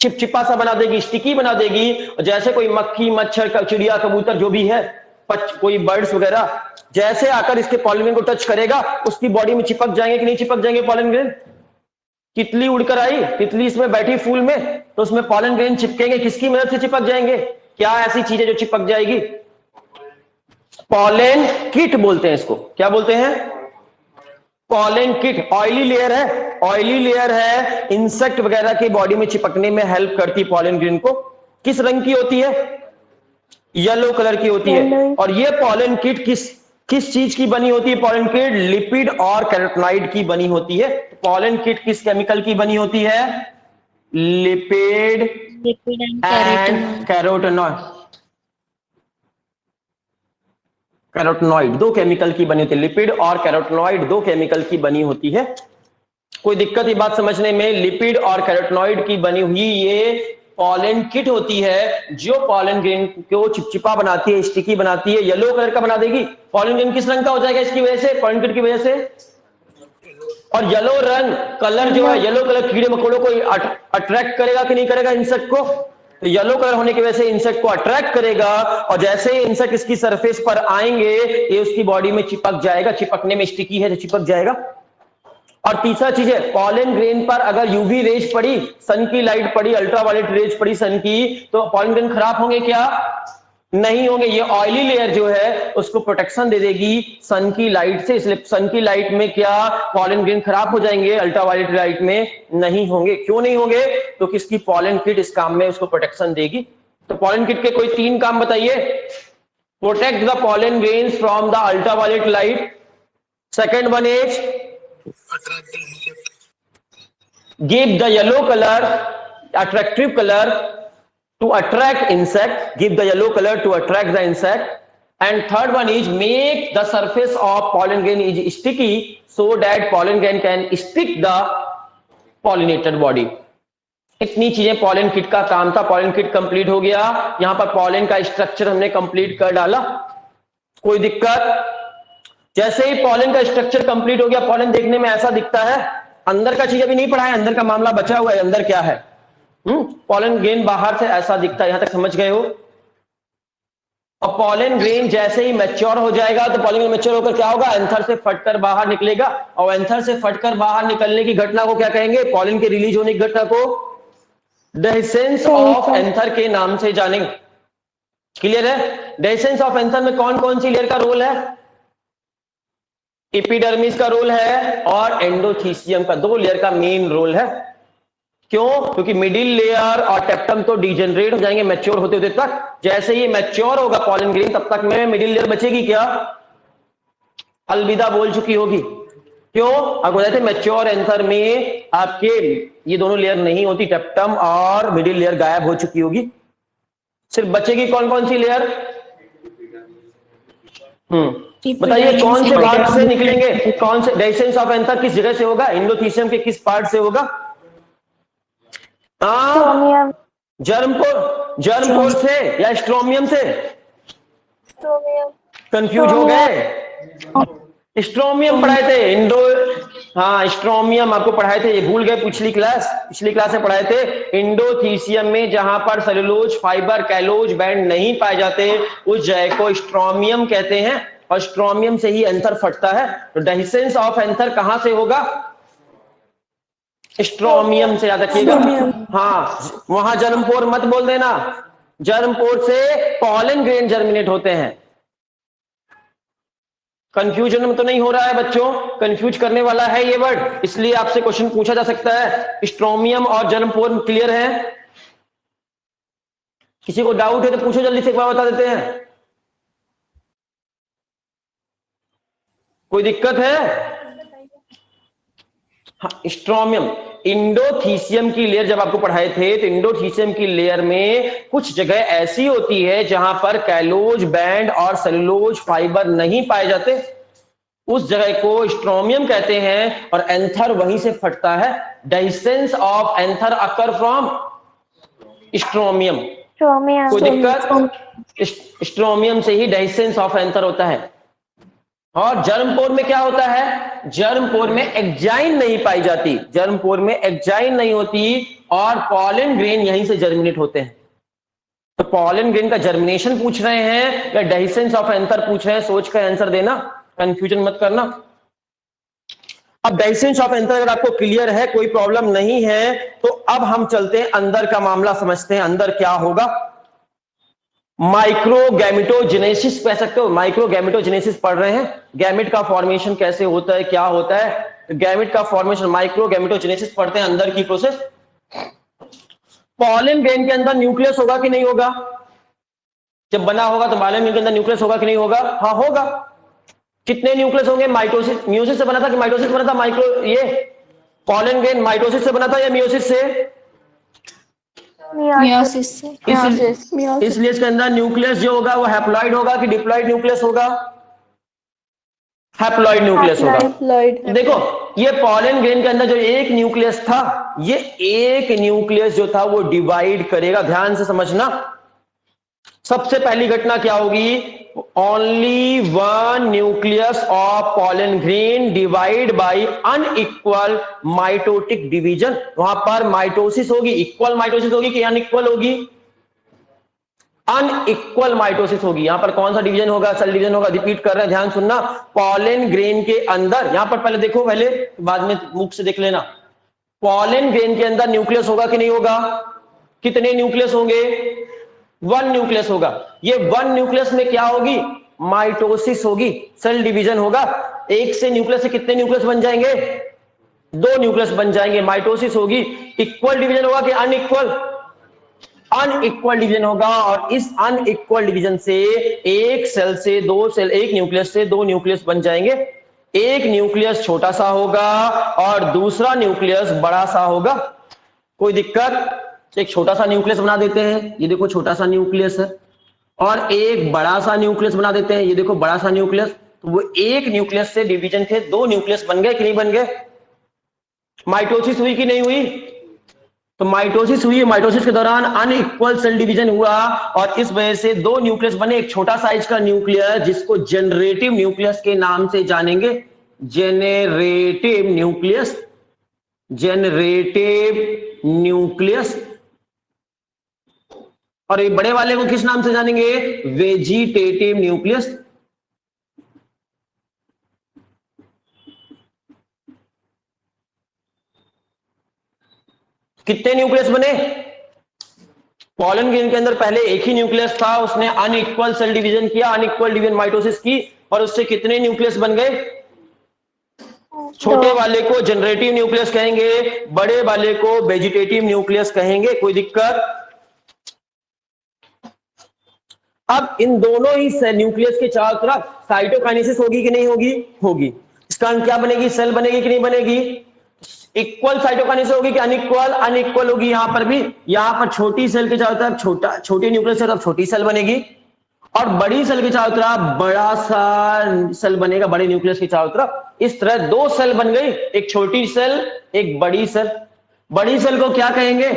चिपचिपा सा बना देगी, स्टिकी बना देगी। जैसे कोई मक्खी, मच्छर, चिड़िया, कबूतर जो भी है, कोई बर्ड्स वगैरह, जैसे आकर इसके पॉलन ग्रेन को टच करेगा उसकी बॉडी में चिपक जाएंगे कि नहीं चिपक जाएंगे पॉलन ग्रेन। तितली उड़कर आई, तितली इसमें बैठी फूल में, तो उसमें पॉलन ग्रेन चिपकेंगे, किसकी मदद से चिपक जाएंगे, क्या ऐसी चीज है जो चिपक जाएगी, पॉलन किट बोलते हैं इसको। क्या बोलते हैं, पॉलन किट। ऑयली लेयर है, ऑयली लेयर है, इंसेक्ट वगैरह की बॉडी में चिपकने में हेल्प करती पॉलन ग्रेन को। किस रंग की होती है, येलो कलर की होती है। और ये पॉलन किट किस चीज की बनी होती है, पॉलन किट लिपिड और कैरोटीनॉइड की बनी होती है। पॉलन किट किस केमिकल की बनी होती है, लिपिड एंड कैरोटीनॉइड, कैरोटीनॉइड दो केमिकल की बनी होती है, लिपिड और कैरोटीनॉइड दो केमिकल की बनी होती है। कोई दिक्कत ये बात समझने में, लिपिड और कैरोटीनॉइड की बनी हुई ये पॉलन किट होती है जो पॉलन ग्रेन को चिपचिपा बनाती है, स्टिकी बनाती है, येलो कलर का बना देगी। पॉलन ग्रेन किस रंग का हो जाएगा इसकी वजह से, पॉलन किट की वजह से। और येलो रंग कलर जो है, येलो कलर कीड़े मकोड़ों को अट्रैक्ट करेगा कि नहीं करेगा, इंसेक्ट को। तो येलो कलर होने की वजह से इंसेक्ट को अट्रैक्ट करेगा, और जैसे ही इंसेक्ट इसकी सरफेस पर आएंगे ये उसकी बॉडी में चिपक जाएगा, चिपकने में स्टिकी है तो चिपक जाएगा। और तीसरा चीज है, पॉलन ग्रेन पर अगर यूवी रेज पड़ी, सन की लाइट पड़ी, अल्ट्रावायलेट रेज पड़ी सन की, तो पॉलन ग्रेन खराब होंगे क्या, नहीं होंगे। ये ऑयली लेयर जो है उसको प्रोटेक्शन दे देगी सन की लाइट से, इसलिए सन की लाइट में क्या पॉलन ग्रेन खराब हो जाएंगे, अल्ट्रावायलेट लाइट में नहीं होंगे। क्यों नहीं होंगे, तो किसकी पॉलन किट इस काम में उसको प्रोटेक्शन देगी। तो पॉलन किट के कोई 3 काम बताइए, protect the pollen grains from the ultraviolet light, second one is give the yellow color, attractive color to attract insect, give the yellow color to attract the insect, and third one is make the surface of pollen grain is sticky so that pollen grain can stick the pollinated body। इतनी चीजें pollen kit का काम था। Pollen kit complete हो गया, यहां पर pollen का स्ट्रक्चर हमने कंप्लीट कर डाला, कोई दिक्कत। जैसे ही पॉलन का स्ट्रक्चर कंप्लीट हो गया, पॉलन देखने में ऐसा दिखता है, अंदर का चीज अभी नहीं पढ़ा है, अंदर का मामला बचा हुआ है, अंदर क्या है, पॉलन ग्रेन बाहर से ऐसा दिखता है, यहां तक समझ गए हो। और पॉलन ग्रेन जैसे ही मैच्योर हो जाएगा तो पॉलन ग्रेन मैच्योर होकर क्या होगा, एंथर से फटकर बाहर निकलेगा, और एंथर से फटकर बाहर निकलने की घटना को क्या कहेंगे, पॉलन के रिलीज होने की घटना को डेhiscence ऑफ एंथर के नाम से जानेंगे। क्लियर है। डेhiscence ऑफ एंथर में कौन कौन सी लेयर का रोल है, एपिडर्मिस का रोल है और एंडोथीसियम का, 2 लेयर का मेन रोल है। क्यों, क्योंकि मिडिल लेयर और टेप्टम तो डिजेनरेट हो जाएंगे मैच्योर होते होते तक। जैसे ही मैच्योर होगा पॉलन ग्रेन तब तक में मिडिल लेयर बचेगी क्या, अलविदा बोल चुकी होगी। क्यों, आपको बताते मैच्योर एंथर में आपके ये दोनों लेयर नहीं होती, टेप्टम और मिडिल लेयर गायब हो चुकी होगी, सिर्फ बचेगी कौन कौन सी लेयर। बताइए कौन से भाग से निकलेंगे, कौन से डेhiscence ऑफ एंथर किस जगह से होगा, एंडोथीसियम के किस पार्ट से होगा, जर्मपोर से या स्ट्रोमियम से, कंफ्यूज हो गए, स्ट्रोमियम पढ़ाए थे, हाँ, स्ट्रोमियम आपको पढ़ाए थे, ये भूल गए पिछली क्लास में पढ़ाए थे। इंडोथीसियम में जहां पर सेलुलोज फाइबर कैलोज बैंड नहीं पाए जाते उस जगह को स्ट्रोमियम कहते हैं, और स्ट्रोमियम से ही एंथर फटता है। तो डेहिसेंस ऑफ एंथर कहां से होगा? स्ट्रोमियम से, याद रखिएगा। हाँ, वहां जर्मपोर मत बोल देना, जर्मपोर से पॉलन ग्रेन जर्मिनेट होते हैं। कंफ्यूजन में तो नहीं हो रहा है बच्चों? कंफ्यूज करने वाला है ये वर्ड, इसलिए आपसे क्वेश्चन पूछा जा सकता है। स्ट्रोमियम और जर्मपोर क्लियर है? किसी को डाउट है तो पूछो, जल्दी से एक बार बता देते हैं। कोई दिक्कत है? हाँ, स्ट्रोमियम, इंडोथीसियम की लेयर जब आपको पढ़ाए थे तो इंडोथीसियम की लेयर में कुछ जगह ऐसी होती है जहां पर कैलोज बैंड और सेलुलोज फाइबर नहीं पाए जाते, उस जगह को स्ट्रोमियम कहते हैं, और एंथर वहीं से फटता है। Dehiscence of anther occur from stomium. कोई दिक्कत? स्ट्रोमियम से ही डेहिसेंस ऑफ एंथर होता है। और जर्मपोर में क्या होता है? जर्मपोर में एक्जाइन नहीं पाई जाती, जर्मपोर में एक्जाइन नहीं होती, और पॉलन ग्रेन यहीं से जर्मिनेट होते हैं। तो पॉलन ग्रेन का जर्मिनेशन पूछ रहे हैं या डेहिसेंस ऑफ एंथर पूछ रहे हैं, सोच कर आंसर देना, कंफ्यूजन मत करना। अब डेहिसेंस ऑफ एंथर अगर आपको क्लियर है, कोई प्रॉब्लम नहीं है, तो अब हम चलते हैं अंदर का मामला समझते हैं, अंदर क्या होगा। माइक्रोगैमेटोजेनेसिस कह सकते हो, माइक्रोगैमेटोजेनेसिस पढ़ रहे हैं, गैमेट का फॉर्मेशन कैसे होता है, क्या होता है, गैमेट का फॉर्मेशन, माइक्रोगैमेटोजेनेसिस पढ़ते हैं, अंदर की प्रोसेस। पॉलन ग्रेन के अंदर न्यूक्लियस होगा कि नहीं होगा? जब बना होगा तो पॉलन ग्रेन के अंदर न्यूक्लियस होगा कि नहीं होगा? हाँ, होगा। कितने न्यूक्लियस होंगे? माइटोसिस, मियोसिस से बना था कि माइटोसिस से बना था? माइक्रो ये पॉलन ग्रेन माइटोसिस से बना था या मियोसिस से? मियोसिस से। इसलिए इसके अंदर न्यूक्लियस जो होगा वो हैप्लॉइड होगा कि डिप्लॉइड न्यूक्लियस होगा? हैप्लॉइड न्यूक्लियस होगा। देखो, ये पॉलन ग्रेन के अंदर जो एक न्यूक्लियस था, ये एक न्यूक्लियस जो था वो डिवाइड करेगा, ध्यान से समझना। सबसे पहली घटना क्या होगी? Only one nucleus of pollen grain divide by unequal mitotic division. वहां पर माइटोसिस होगी, इक्वल माइटोसिस होगी कि अनइक्वल होगी? अनइक्वल माइटोसिस होगी। यहां पर कौन सा डिवीजन होगा? सेल डिवीजन होगा। रिपीट कर रहे हैं, ध्यान सुनना। पॉलन ग्रेन के अंदर, यहां पर पहले देखो, पहले बाद में मुख से देख लेना। पॉलन ग्रेन के अंदर न्यूक्लियस होगा कि नहीं होगा? कितने न्यूक्लियस होंगे? वन न्यूक्लियस होगा। ये वन न्यूक्लियस में क्या होगी? माइटोसिस होगी, सेल डिवीजन होगा। एक से न्यूक्लियस से कितने न्यूक्लियस बन जाएंगे? दो न्यूक्लियस बन जाएंगे, माइटोसिस होगी। इक्वल डिवीजन होगा कि अनइक्वल? अनइक्वल डिवीजन होगा, और इस अनइक्वल डिवीजन से एक सेल से दो सेल, एक न्यूक्लियस से दो न्यूक्लियस बन जाएंगे। एक न्यूक्लियस छोटा सा होगा और दूसरा न्यूक्लियस बड़ा सा होगा। कोई दिक्कत? एक छोटा सा न्यूक्लियस बना देते हैं, ये देखो छोटा सा न्यूक्लियस है, और एक बड़ा सा न्यूक्लियस बना देते हैं, ये देखो बड़ा सा न्यूक्लियस। तो वो एक न्यूक्लियस से डिवीजन थे, दो न्यूक्लियस बन गए कि नहीं बन गए? माइटोसिस हुई कि नहीं हुई? तो माइटोसिस हुई, माइटोसिस के दौरान अनइक्वल सेल डिवीजन हुआ, और इस वजह से दो न्यूक्लियस बने। एक छोटा साइज का न्यूक्लियस जिसको जेनरेटिव न्यूक्लियस के नाम से जानेंगे, जेनरेटिव न्यूक्लियस, जेनरेटिव न्यूक्लियस। और ये बड़े वाले को किस नाम से जानेंगे? Vegetative nucleus. कितने न्यूक्लियस बने? पॉलन ग्रेन के अंदर पहले एक ही न्यूक्लियस था, उसने अनइक्वल सेल डिवीजन किया, अनइक्वल डिवीजन माइटोसिस की, और उससे कितने न्यूक्लियस बन गए? छोटे वाले को जनरेटिव न्यूक्लियस कहेंगे, बड़े वाले को वेजिटेटिव न्यूक्लियस कहेंगे। कोई दिक्कत? अब इन दोनों ही न्यूक्लियस के चारों तरफ साइटोकाइनेसिस होगी कि नहीं होगी? होगी। इसका कारण क्या बनेगी? सेल बनेगी कि नहीं बनेगी? इक्वल साइटोकाइनेसिस होगी कि अनइक्वल? अनइक्वल होगी। यहां पर भी, यहां पर छोटी सेल के चारों तरफ छोटी न्यूक्लियस के तरफ छोटी सेल बनेगी, और बड़ी सेल के चारों तरफ बड़ा सा सेल बनेगा, बड़े न्यूक्लियस के चारों तरफ। इस तरह दो सेल बन गई, एक छोटी सेल, एक बड़ी सेल। बड़ी सेल को क्या कहेंगे?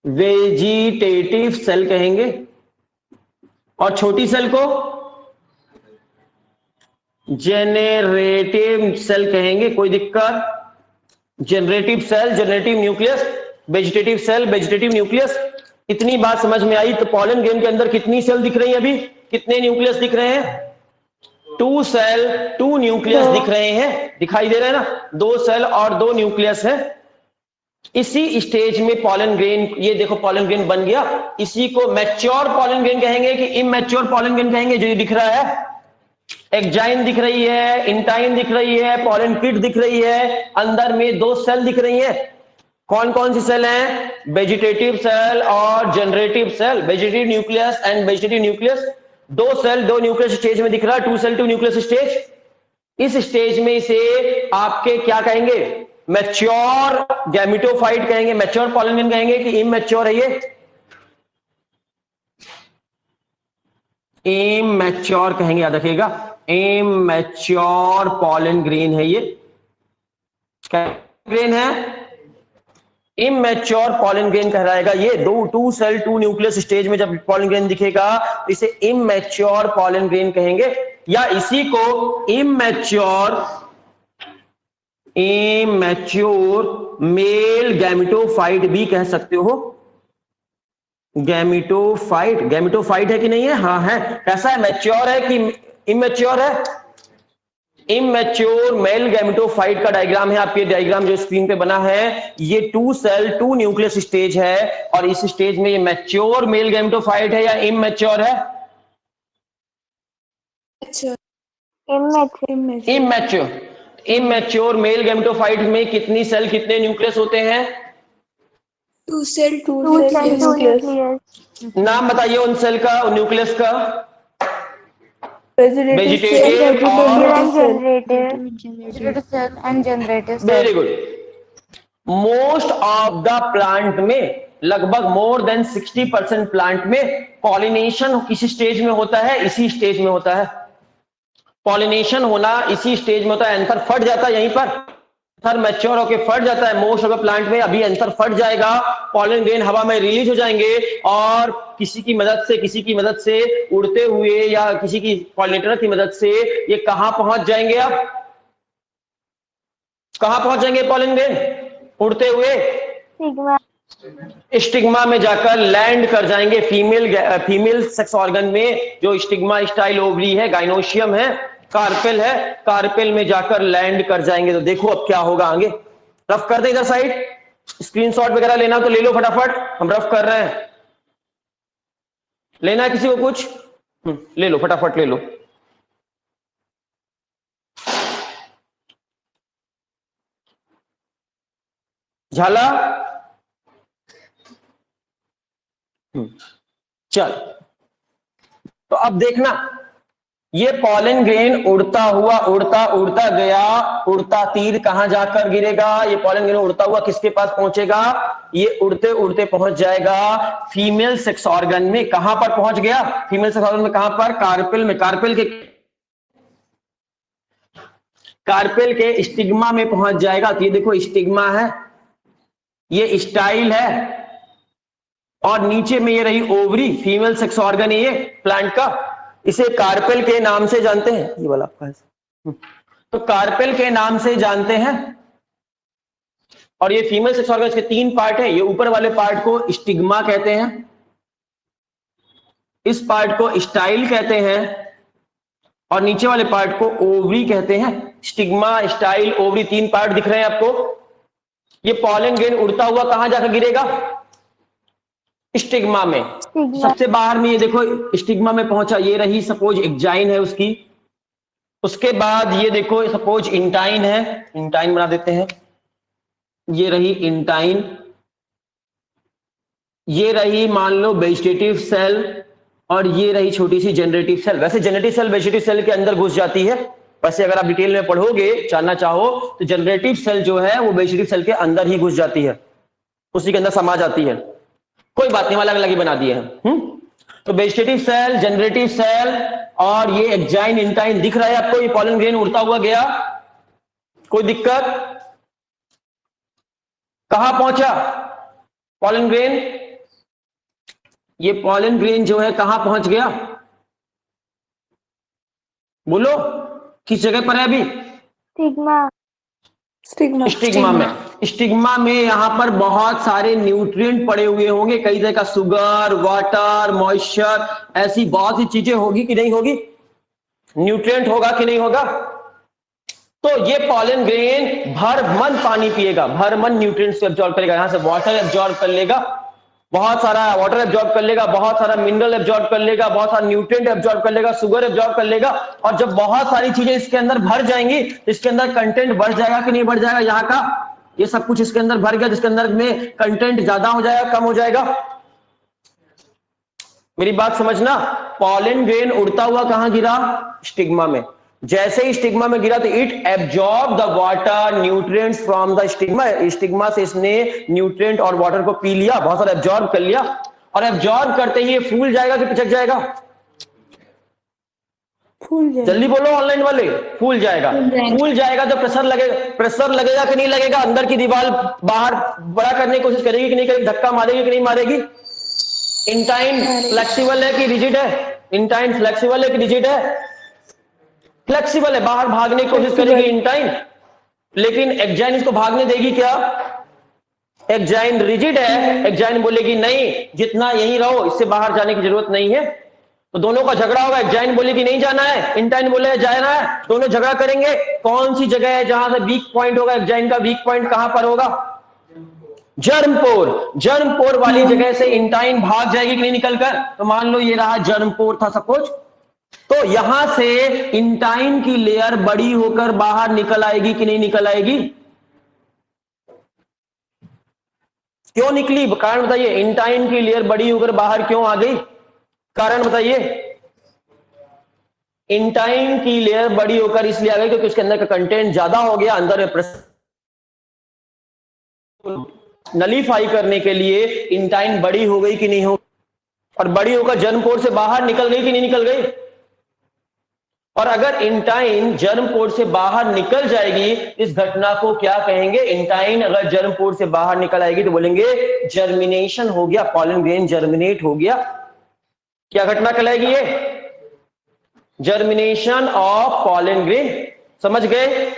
वेजिटेटिव सेल कहेंगे, और छोटी सेल को जेनरेटिव सेल कहेंगे, कोई दिक्कत? Generative cell, generative nucleus, vegetative cell, vegetative nucleus. इतनी बात समझ में आई? तो पॉलन ग्रेन के अंदर कितनी सेल दिख रही है? अभी कितने न्यूक्लियस दिख रहे हैं? 2 सेल 2 न्यूक्लियस दिख रहे हैं, दिखाई दे रहे हैं ना? 2 सेल और 2 न्यूक्लियस है। इसी स्टेज में पॉलन ग्रेन, ये देखो पॉलन ग्रेन बन गया। इसी को मैच्योर पॉलन ग्रेन कहेंगे कि इमैच्योर पॉलन ग्रेन कहेंगे? जो ये दिख रहा है, एक्जाइन दिख रही है, इंटाइन दिख रही है, पॉलन किट दिख रही है, अंदर में 2 सेल दिख रही है। कौन कौन सी सेल हैं? वेजिटेटिव सेल और generative cell, vegetative nucleus and vegetative nucleus. 2 cell 2 nucleus stage में दिख रहा है, 2 सेल 2 न्यूक्लियस स्टेज। इस स्टेज में इसे आपके क्या कहेंगे? मैच्योर गैमेटोफाइट कहेंगे, मैच्योर पॉलन ग्रेन कहेंगे कि इमैच्योर है? ये इमैच्योर कहेंगे, याद रखिएगा, इमैच्योर पॉलन ग्रेन है। ये क्या ग्रेन है? इमैच्योर पॉलन ग्रेन कहलाएगा ये। 2 सेल 2 न्यूक्लियस स्टेज में जब पॉलन ग्रेन दिखेगा इसे इमैच्योर पॉलन ग्रेन कहेंगे, या इसी को इमैच्योर मेल गैमेटोफाइट भी कह सकते हो। गैमेटोफाइट है कि नहीं है? हाँ है। कैसा है? मैच्योर है कि इमैच्योर है? इमैच्योर मेल गैमेटोफाइट का डायग्राम है आपके, डायग्राम जो स्क्रीन पे बना है। ये 2 सेल 2 न्यूक्लियस स्टेज है, और इस स्टेज में ये मैच्योर मेल गैमेटोफाइट है या इमैच्योर है? इमैच्योर मेल गैमेटोफाइट में कितनी सेल कितने न्यूक्लियस होते हैं? 2 सेल 2 न्यूक्लियस। नाम बताइए उन सेल का, उन न्यूक्लियस का। Vegetative cell and generative cell. Very good. Most of the plant में, लगभग मोर देन 60% प्लांट में पॉलिनेशन किसी स्टेज में होता है? इसी स्टेज में होता है। पॉलिनेशन होना इसी स्टेज में होता है। एंथर फट जाता है यहीं पर, एंथर मैच्योर होकर फट जाता है मोस्ट ऑफ द प्लांट में। अभी एंथर फट जाएगा, पॉलन ग्रेन हवा में रिलीज हो जाएंगे, और किसी की मदद से उड़ते हुए या किसी की पॉलिनेटर की मदद से ये कहां पहुंच जाएंगे? अब कहां पहुंच जाएंगे पॉलन ग्रेन? उड़ते हुए स्टिग्मा में जाकर लैंड कर जाएंगे। फीमेल सेक्स ऑर्गन में जो स्टिग्मा स्टाइल ओवरी है, गाइनोशियम है, कार्पेल है, कार्पेल में जाकर लैंड कर जाएंगे। तो देखो अब क्या होगा आगे। रफ कर दे इधर साइड, स्क्रीनशॉट वगैरह लेना तो ले लो फटाफट, हम रफ कर रहे हैं। लेना है किसी को कुछ? ले लो फटाफट, ले लो। झाला? चल, तो अब देखना, ये पॉलन ग्रेन उड़ता उड़ता गया, उड़ता तीर कहां जाकर गिरेगा? ये पॉलन ग्रेन उड़ता हुआ किसके पास पहुंचेगा? ये उड़ते उड़ते पहुंच जाएगा फीमेल सेक्स ऑर्गन में। कहां पर पहुंच गया? फीमेल सेक्स ऑर्गन में। कहां पर? कार्पेल में। कार्पेल के स्टिग्मा में पहुंच जाएगा। तो ये देखो स्टिग्मा है, ये स्टाइल है, और नीचे में ये रही ओवरी, फीमेल सेक्स ऑर्गन है ये प्लांट का। इसे कार्पेल के नाम से जानते हैं, ये वाला आपका है। तो कार्पेल के नाम से जानते हैं। और ये फीमेल सेक्स ऑर्गन, इसके 3 पार्ट है। ये ऊपर वाले पार्ट को स्टिग्मा कहते हैं, इस पार्ट को स्टाइल कहते हैं, और नीचे वाले पार्ट को ओवरी कहते हैं। स्टिग्मा, स्टाइल, ओवरी 3 पार्ट दिख रहे हैं आपको। ये पॉलन ग्रेन उड़ता हुआ कहां जाकर गिरेगा? स्टिग्मा में। सबसे बाहर में ये देखो स्टिग्मा में पहुंचा, ये रही सपोज एक्जाइन है उसकी। उसके बाद ये देखो सपोज इंटाइन है, इंटाइन बना देते हैं, ये रही इंटाइन। ये रही मान लो वेजिटेटिव सेल, और ये रही छोटी सी जनरेटिव सेल। वैसे जनरेटिव सेल वेजिटेटिव सेल के अंदर घुस जाती है, वैसे अगर आप डिटेल में पढ़ोगे, जानना चाहो तो जनरेटिव सेल जो है वो वेजिटेटिव सेल के अंदर ही घुस जाती है, उसी के अंदर समा जाती है। कोई बात नहीं, अलग अलग ही बना दिए हैं। तो वेजिटेटिव सेल, जनरेटिव सेल, और ये एक्जाइन इंटाइन दिख रहा है आपको। ये पॉलन ग्रेन उड़ता हुआ गया, कोई दिक्कत? कहां पहुंचा पॉलन ग्रेन? ये पॉलन ग्रेन जो है कहां पहुंच गया? बोलो। किस जगह पर है अभी? स्टिग्मा। स्टिग्मा। स्टिग्मा में। स्टिग्मा में यहाँ पर बहुत सारे न्यूट्रिएंट पड़े हुए होंगे, कई तरह का सुगर, वाटर, मॉइस्चर, ऐसी बहुत सी चीजें होगी कि नहीं होगी? न्यूट्रिएंट होगा कि नहीं होगा? तो ये पॉलन ग्रेन भर मन पानी पिएगा, भर मन न्यूट्रिएंट्स को एब्जॉर्ब करेगा, यहां से वाटर एब्जॉर्ब कर लेगा, बहुत सारा वाटर एब्जॉर्ब कर लेगा, बहुत सारा मिनरल एब्जॉर्ब कर लेगा, बहुत सारा न्यूट्रिएंट एब्जॉर्ब कर लेगा, शुगर एब्जॉर्ब कर लेगा। और जब बहुत सारी चीजें इसके अंदर भर जाएंगी, इसके अंदर कंटेंट बढ़ जाएगा कि नहीं बढ़ जाएगा? यहाँ का ये सब कुछ इसके अंदर भर गया, जिसके अंदर में कंटेंट ज्यादा हो जाएगा, कम हो जाएगा? मेरी बात समझना। पॉलन ग्रेन उड़ता हुआ कहां गिरा? स्टिग्मा में। जैसे ही स्टिग्मा में गिरा तो it absorb the water nutrients from the stigma. Stigma से इसने न्यूट्रिएंट और वाटर को पी लिया, बहुत सारा एब्जॉर्ब कर लिया, और एब्जॉर्ब करते ही ये फूल जाएगा कि पिचक जाएगा? फूल जाएगा। जल्दी बोलो ऑनलाइन वाले। फूल जाएगा। फूल जाएगा तो प्रेशर लगेगा कि नहीं लगेगा? अंदर की दीवार बाहर बड़ा करने की कोशिश करेगी कि नहीं करेगी? धक्का मारेगी कि नहीं मारेगी? इंटाइन फ्लेक्सिबल है कि रिजिड है? इंटाइन फ्लेक्सिबल है कि रिजिड है? फ्लेक्सिबल है, बाहर भागने की कोशिश करेगी इंटाइन, लेकिन एक्जाइन इसको भागने देगी क्या? एक्जाइन रिजिड है, एक्जाइन बोलेगी नहीं, जितना यहीं रहो, इससे बाहर जाने की जरूरत नहीं है। तो दोनों का झगड़ा होगा, एक्जाइन बोलेगी नहीं जाना है, इंटाइन बोले जाना है, दोनों झगड़ा करेंगे। कौन सी जगह है जहां से वीक पॉइंट होगा? एक्जाइन का वीक पॉइंट कहां पर होगा? जर्मपोर। जर्मपोर वाली जगह से इंटाइन भाग जाएगी कि नहीं निकलकर? तो मान लो ये रहा जर्मपोर था सपोज, तो यहां से इंटाइन की लेयर बड़ी होकर बाहर निकल आएगी कि नहीं निकल आएगी? क्यों निकली? कारण बताइए। इंटाइन की लेयर बड़ी होकर बाहर क्यों आ गई? कारण बताइए। इंटाइन की लेयर बड़ी होकर इसलिए आ गई क्योंकि उसके अंदर का कंटेंट ज्यादा हो गया, अंदर में नलीफाई करने के लिए इंटाइन बड़ी हो गई कि नहीं हो? और बड़ी होकर जर्मपोर से बाहर निकल गई कि नहीं निकल गई? और अगर इंटाइन जर्मपोर से बाहर निकल जाएगी, इस घटना को क्या कहेंगे? इंटाइन अगर जर्मपोर से बाहर निकल आएगी तो बोलेंगे जर्मिनेशन हो गया, पॉलन ग्रेन जर्मिनेट हो गया। क्या घटना कहलाएगी ये? Germination of pollen grain. समझ गए?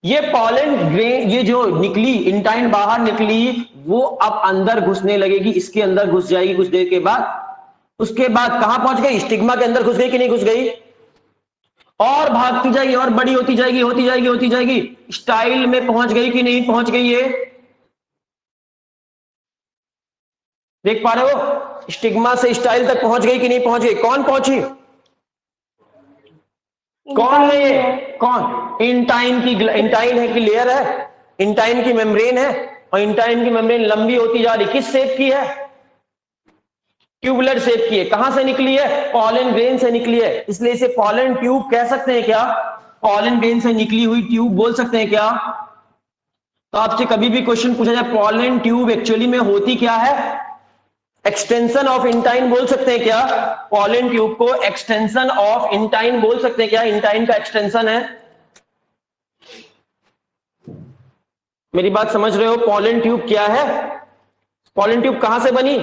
ये पॉलन ग्रेन, ये जो निकली इंटाइन बाहर निकली, वो अब अंदर घुसने लगेगी, इसके अंदर घुस जाएगी कुछ देर के बाद। उसके बाद कहां पहुंच गई? स्टिग्मा के अंदर घुस गई कि नहीं घुस गई? और भागती जाएगी और बड़ी होती जाएगी, होती जाएगी, होती जाएगी। स्टाइल में पहुंच गई कि नहीं पहुंच गई? ये देख पा रहे हो? स्टिग्मा से स्टाइल तक पहुंच गई कि नहीं पहुंच गई? कौन पहुंची? कौन है ये? कौन? इंटाइन की, इंटाइन है कि लेयर है? इंटाइन की मेम्ब्रेन है, और इंटाइन की मेम्ब्रेन लंबी होती जा रही, किस शेप की है? ट्यूबुलर शेप की है। कहां से निकली है? पॉलन ग्रेन से निकली है, इसलिए इसे पॉलन ट्यूब कह सकते हैं क्या? पॉलन ग्रेन से निकली हुई ट्यूब बोल सकते हैं क्या? तो आपसे कभी भी क्वेश्चन पूछा जाए पॉलन ट्यूब एक्चुअली में होती क्या है? एक्सटेंशन ऑफ इंटाइन बोल सकते हैं क्या? पॉलन ट्यूब को एक्सटेंशन ऑफ इंटाइन बोल सकते हैं क्या? इंटाइन का एक्सटेंशन है। मेरी बात समझ रहे हो? पॉलन ट्यूब क्या है? पॉलन ट्यूब कहां से बनी?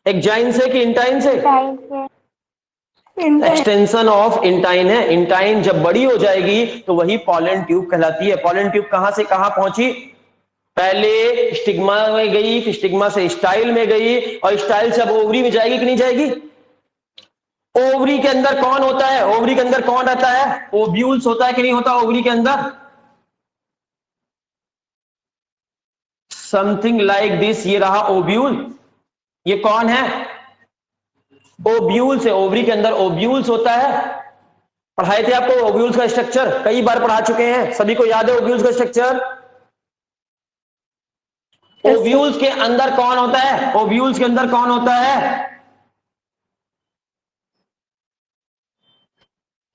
एक्जाइन से कि इंटाइन से? एक्सटेंशन ऑफ इंटाइन है। इंटाइन जब बड़ी हो जाएगी तो वही पॉलन ट्यूब कहलाती है। पॉलन ट्यूब कहां से कहां पहुंची? पहले स्टिग्मा में गई, फिर स्टिग्मा से स्टाइल में गई, और स्टाइल से अब ओवरी में जाएगी कि नहीं जाएगी? ओवरी के अंदर कौन होता है? ओवरी के अंदर कौन रहता है? ओव्यूल्स होता है कि नहीं होता ओवरी के अंदर? Something like this. ये रहा ओव्यूल। ये कौन है? ओव्यूल्स है। ओवरी के अंदर ओव्यूल्स होता है। पढ़ाए थे आपको ओव्यूल्स का स्ट्रक्चर, कई बार पढ़ा चुके हैं, सभी को याद है ओव्यूल्स का स्ट्रक्चर? ओव्यूल्स के अंदर कौन होता है? ओव्यूल्स के अंदर कौन होता है?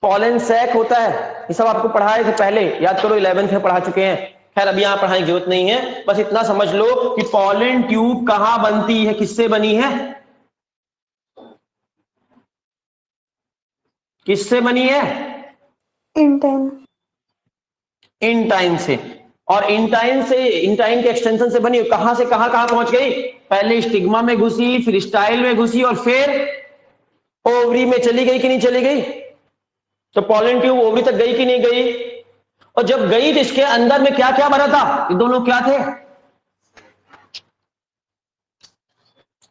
पॉलन सैक होता है। ये सब आपको पढ़ाए थे पहले, याद करो, 11th में पढ़ा चुके हैं। खैर अभी यहां पढ़ाने की जरूरत नहीं है, बस इतना समझ लो कि पॉलन ट्यूब कहां बनती है, किससे बनी है? किससे बनी है? इंटाइन। इंटाइन से। और इंटाइन से, इंटाइन के एक्सटेंशन से बनी। कहां से कहां कहां पहुंच गई? पहले स्टिग्मा में घुसी, फिर स्टाइल में घुसी, और फिर ओवरी में चली गई कि नहीं चली गई? तो पॉलन ट्यूब ओवरी तक गई कि नहीं गई? और जब गई तो इसके अंदर में क्या क्या बना था? ये दोनों क्या थे?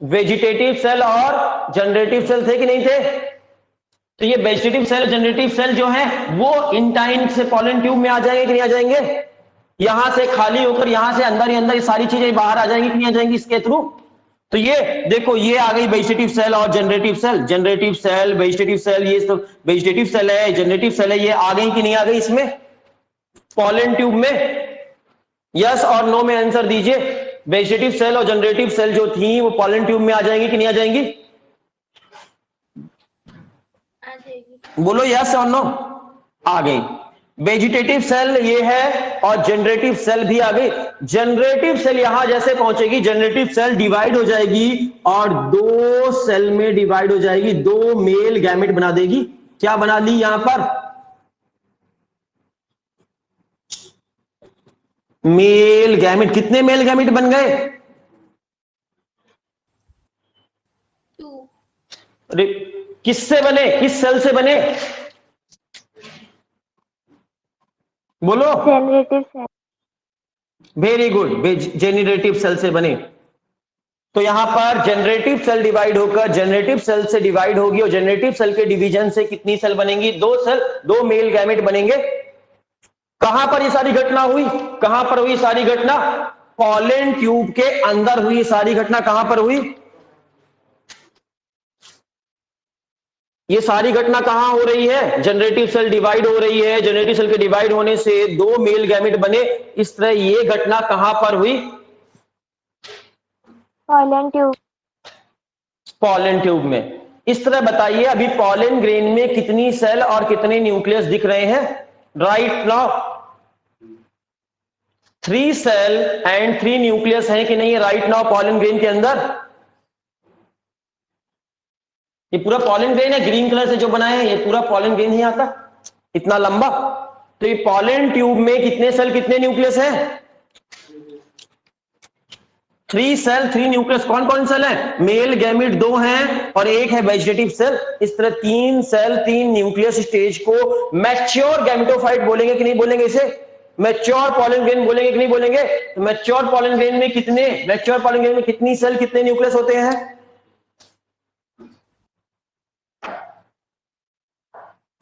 वेजिटेटिव सेल और जनरेटिव सेल थे कि नहीं थे? तो ये वेजिटेटिव सेल, जनरेटिव सेल जो है वो इन टाइम से पॉलन ट्यूब में आ जाएंगे कि नहीं आ जाएंगे? यहां से खाली होकर यहां से अंदर ही अंदर ये सारी चीजें बाहर आ जाएंगी कि नहीं आ जाएंगी इसके थ्रू? तो ये देखो, ये आ गई वेजिटेटिव सेल और generative cell. Generative cell, vegetative cell, ये सब वेजिटेटिव सेल है, जनरेटिव सेल है, ये आ गई कि नहीं आ गई इसमें पॉलन ट्यूब में? यस और नो में आंसर दीजिए। वेजिटेटिव सेल और जनरेटिव सेल जो थी वो पॉलन ट्यूब में आ जाएंगी कि नहीं आ जाएंगी? बोलो यस और नो। आ गई। वेजिटेटिव सेल ये है और जनरेटिव सेल भी आ गई। जनरेटिव सेल यहां जैसे पहुंचेगी, जनरेटिव सेल डिवाइड हो जाएगी और दो सेल में डिवाइड हो जाएगी, दो मेल गैमेट बना देगी। क्या बना ली यहां पर? Male gamete. कितने मेल गैमेट बन गए? 2। किससे बने? किस सेल से बने? बोलो। Generative cell. Very good, generative cell से बने। तो यहां पर जनरेटिव सेल डिवाइड होकर जनरेटिव सेल से डिवाइड होगी और जनरेटिव सेल के डिवीजन से कितनी सेल बनेंगी? दो सेल, दो मेल गैमेट बनेंगे। कहां पर ये सारी घटना हुई? कहां पर हुई सारी घटना? पॉलन ट्यूब के अंदर हुई सारी घटना। कहां पर हुई ये सारी घटना? कहां हो रही है? जनरेटिव सेल डिवाइड हो रही है, जनरेटिव सेल के डिवाइड होने से दो मेल गैमेट बने। इस तरह ये घटना कहां पर हुई? Pollen tube. पॉलन ट्यूब में। इस तरह बताइए, अभी पॉलन ग्रेन में कितनी सेल और कितने न्यूक्लियस दिख रहे हैं? Right now 3 cell and 3 nucleus है कि नहीं राइट नाउ पॉलन ग्रेन के अंदर? ये पूरा पॉलन ग्रेन है, ग्रीन कलर से जो बनाया है ये पूरा पॉलन ग्रेन ही आता, इतना लंबा। तो ये पॉलन ट्यूब में कितने सेल कितने न्यूक्लियस है? 3 सेल 3 न्यूक्लियस। कौन कौन सेल है? मेल गैमेट 2 हैं और एक है वेजिटेटिव सेल। इस तरह 3 सेल 3 न्यूक्लियस स्टेज को मैच्योर गैमेटोफाइट बोलेंगे कि नहीं बोलेंगे? इसे मैच्योर पॉलन ग्रेन बोलेंगे कि नहीं बोलेंगे? तो मैच्योर पॉलन ग्रेन में कितनी सेल कितने न्यूक्लियस होते हैं?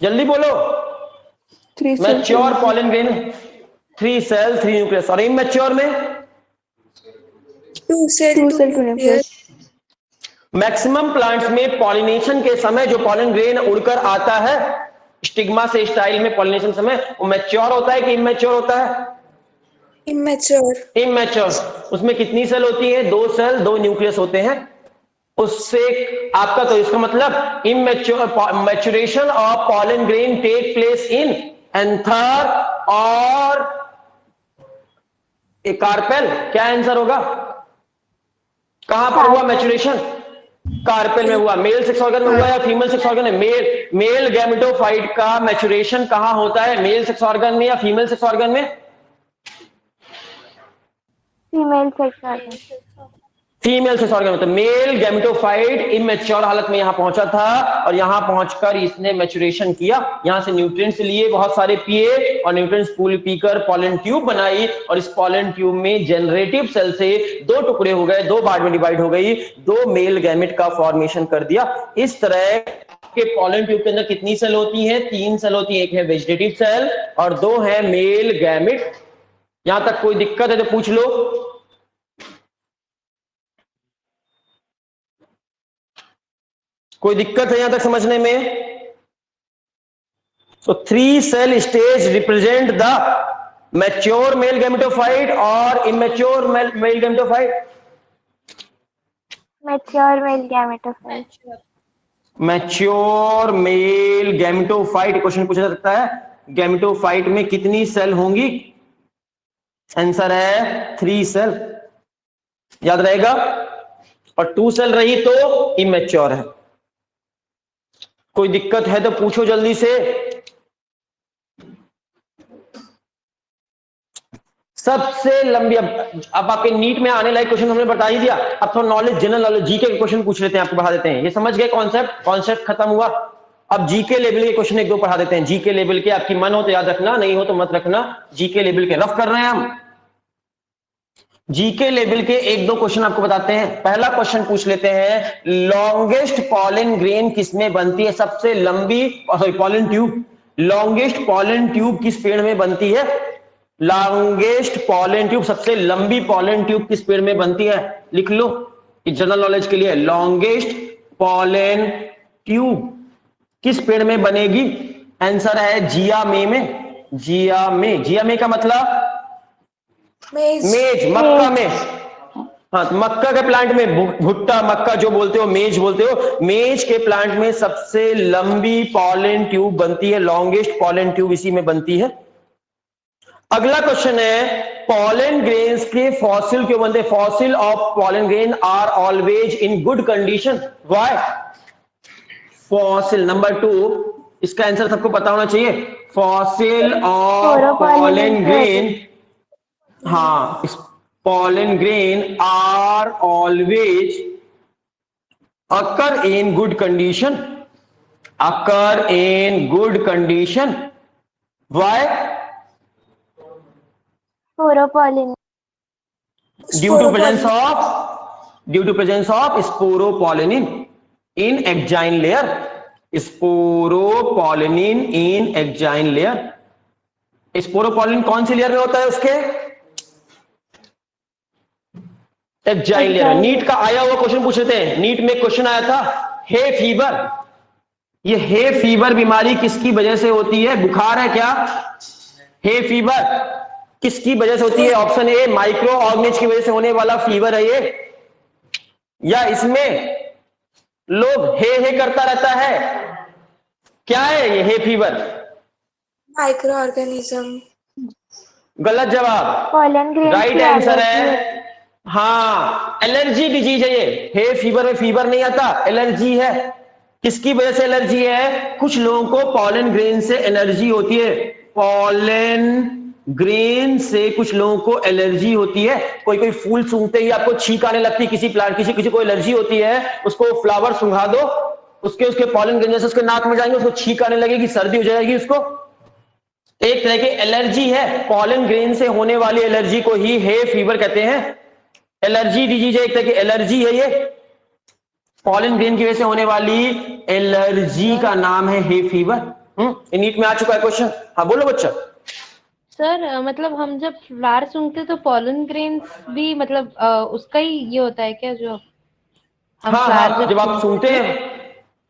जल्दी बोलो। Mature pollen grain 3 cell 3 nucleus और इमैच्योर में 2 सेल 2 न्यूक्लियस। मैक्सिमम प्लांट्स में पॉलिनेशन के समय जो पॉलन ग्रेन उड़कर आता है स्टिग्मा से स्टाइल में, पॉलिनेशन समय वो मैच्योर होता है कि इमैच्योर होता है? इमैच्योर। उसमें कितनी सेल होती है? 2 सेल 2 न्यूक्लियस होते हैं उससे आपका। तो इसका मतलब maturation of pollen grain take place in anther और कार्पेल। क्या आंसर होगा? कहां पर हुआ मैच्योरेशन? कार्पेल में हुआ। मेल सेक्स ऑर्गन में हुआ या फीमेल सेक्स ऑर्गन में? मेल गैमेटोफाइट का मैच्योरेशन कहां होता है? मेल सेक्स ऑर्गन में या फीमेल सेक्स ऑर्गन में? Female sex organ. Female sex organ में। तो मेल गैमेटोफाइट इमैच्योर हालत में यहां पहुंचा था और यहां पहुंचकर इसने मैच्योरेशन किया, यहां से न्यूट्रिएंट्स लिए बहुत सारे पिए और न्यूट्रिएंट्स पूल पीकर पॉलन ट्यूब बनाई और इस पॉलन ट्यूब में जनरेटिव सेल से 2 टुकड़े हो गए, 2 पार्ट में डिवाइड हो गई, 2 मेल गैमेट का फॉर्मेशन कर दिया। इस तरह के पॉलन ट्यूब के अंदर कितनी सेल होती हैं? 3 सेल होती है। एक है वेजिटेटिव सेल और 2 है मेल गैमेट। यहां तक कोई दिक्कत है तो पूछ लो। कोई दिक्कत है यहां तक समझने में? तो 3 cell stage represent the mature male gametophyte और immature male gametophyte. Mature male gametophyte. Mature male gametophyte question पूछा जा सकता है। गैमेटोफाइट में कितनी सेल होंगी? आंसर है 3 सेल, याद रहेगा। और 2 सेल रही तो इमैच्योर है। कोई दिक्कत है तो पूछो जल्दी से। सबसे लंबी, अब आपके नीट में आने लायक क्वेश्चन हमने बता ही दिया। अब थोड़ा नॉलेज, जनरल नॉलेज, जीके के क्वेश्चन पूछ लेते हैं, आपको बढ़ा देते हैं। ये समझ गए कॉन्सेप्ट? कॉन्सेप्ट खत्म हुआ। अब जीके लेवल के क्वेश्चन एक दो पढ़ा देते हैं, जीके लेवल के, आपकी मन हो तो याद रखना, नहीं हो तो मत रखना। जीके लेवल के रफ कर रहे हैं हम। जीके लेवल के एक दो क्वेश्चन आपको बताते हैं। पहला क्वेश्चन पूछ लेते हैं, लॉन्गेस्ट पॉलन ग्रेन किसमें बनती है? सबसे लंबी, sorry pollen tube, longest pollen tube किस पेड़ में बनती है? लॉन्गेस्ट पॉलन ट्यूब, सबसे लंबी पॉलन ट्यूब किस पेड़ में बनती है? लिख लो, जनरल नॉलेज के लिए। लॉन्गेस्ट पॉलन ट्यूब किस पेड़ में बनेगी? आंसर है जियामे में। जियामे, जियामे का मतलब मेज, मक्का में। हाँ, मक्का के प्लांट में, भुट्टा मक्का जो बोलते हो, मेज बोलते हो, मेज के प्लांट में सबसे लंबी पॉलन ट्यूब बनती है, लॉन्गेस्ट पॉलन ट्यूब इसी में बनती है। अगला क्वेश्चन है, पॉलन ग्रेन्स के फॉसिल क्यों बनते हैं? Fossil of pollen grain are always in good condition, why? Fossil number 2, इसका आंसर सबको पता होना चाहिए। फॉसिल ऑफ पॉलन ग्रेन, हाँ, pollen grain are always occur in good condition, occur in good condition, why? Sporopollen. Due to presence of sporopollenin in exine layer, sporopollenin in exine layer। Sporopollenin कौन सी layer में होता है? उसके exine layer. NEET का आया हुआ question पूछ लेते हैं। नीट में क्वेश्चन आया था, हे फीवर, ये हे फीवर बीमारी किसकी वजह से होती है? बुखार है क्या? हे फीवर किसकी वजह से होती है? ऑप्शन ए, माइक्रो ऑर्गेनिज की वजह से होने वाला फीवर है ये, या इसमें लोग हे करता रहता है? क्या है ये हे फीवर? Micro organism. गलत जवाब, राइट आंसर है, हाँ, एलर्जी डिजीज है ये। हे फीवर में फीवर नहीं आता, एलर्जी है। किसकी वजह से एलर्जी है? कुछ लोगों को पॉलन ग्रेन से एलर्जी होती है, पॉलन ग्रेन से कुछ लोगों को एलर्जी होती है। कोई कोई फूल सूंघते ही आपको छींक आने लगती है, किसी प्लांट, किसी को एलर्जी होती है, उसको फ्लावर सूंघा दो, उसके पॉलन ग्रेन से उसके नाक में जाएंगे, उसको छींक आने लगेगी, सर्दी हो जाएगी उसको। एक तरह की एलर्जी है, पॉलन ग्रेन से होने वाली एलर्जी को ही हे फीवर कहते हैं। एलर्जी डिजीज है, एक तरह की एलर्जी है ये, पॉलन ग्रेन की वजह से होने वाली एलर्जी का नाम है हे फीवर। नीट में आ चुका है क्वेश्चन। हाँ बोलो बच्चा। सर मतलब हम जब फ्लावर सूंघते तो पॉलन ग्रेन्स भी मतलब उसका ही ये होता है क्या जो हम हाँ, जब आप सूंघते हैं,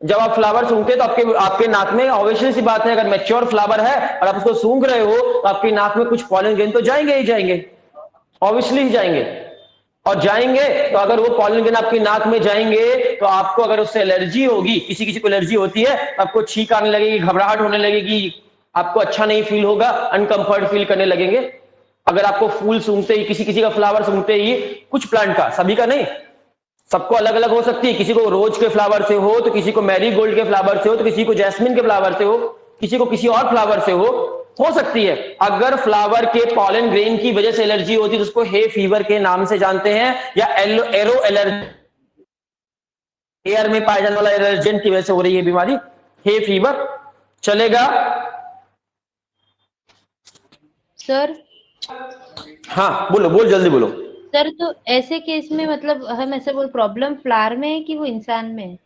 जब आप फ्लावर सूंघते हैं तो आपके नाक में, ऑब्वियसली सी बात है, अगर मैच्योर फ्लावर है और आप उसको सूंघ रहे हो तो आपकी नाक में कुछ पॉलन ग्रेन तो जाएंगे ही जाएंगे, ऑब्वियसली ही जाएंगे। और जाएंगे तो अगर वो पॉलन ग्रेन आपकी नाक में जाएंगे तो आपको अगर उससे एलर्जी होगी, किसी को एलर्जी होती है, आपको छींक आने लगेगी, घबराहट होने लगेगी, आपको अच्छा नहीं फील होगा, अनकंफर्ट फील करने लगेंगे। अगर आपको फूल सूंघते ही, किसी का फ्लावर सूंघते ही, कुछ प्लांट का, सभी का नहीं, सबको अलग अलग हो सकती है, किसी को रोज के फ्लावर से हो, तो किसी को मैरीगोल्ड के फ्लावर से हो, तो किसी को जैस्मिन के फ्लावर से हो, किसी को किसी और फ्लावर से हो सकती है। अगर फ्लावर के पॉलन ग्रेन की वजह से एलर्जी होती है तो उसको हे फीवर के नाम से जानते हैं, या एरो एलर्जी, एयर में पाए जाने वाला एलर्जेंट की वजह से हो रही है बीमारी, हे फीवर। चलेगा सर? हाँ बोल, जल्दी बोलो सर। तो ऐसे केस में मतलब हम ऐसे बोल, प्रॉब्लम फ्लावर में है कि वो इंसान में है?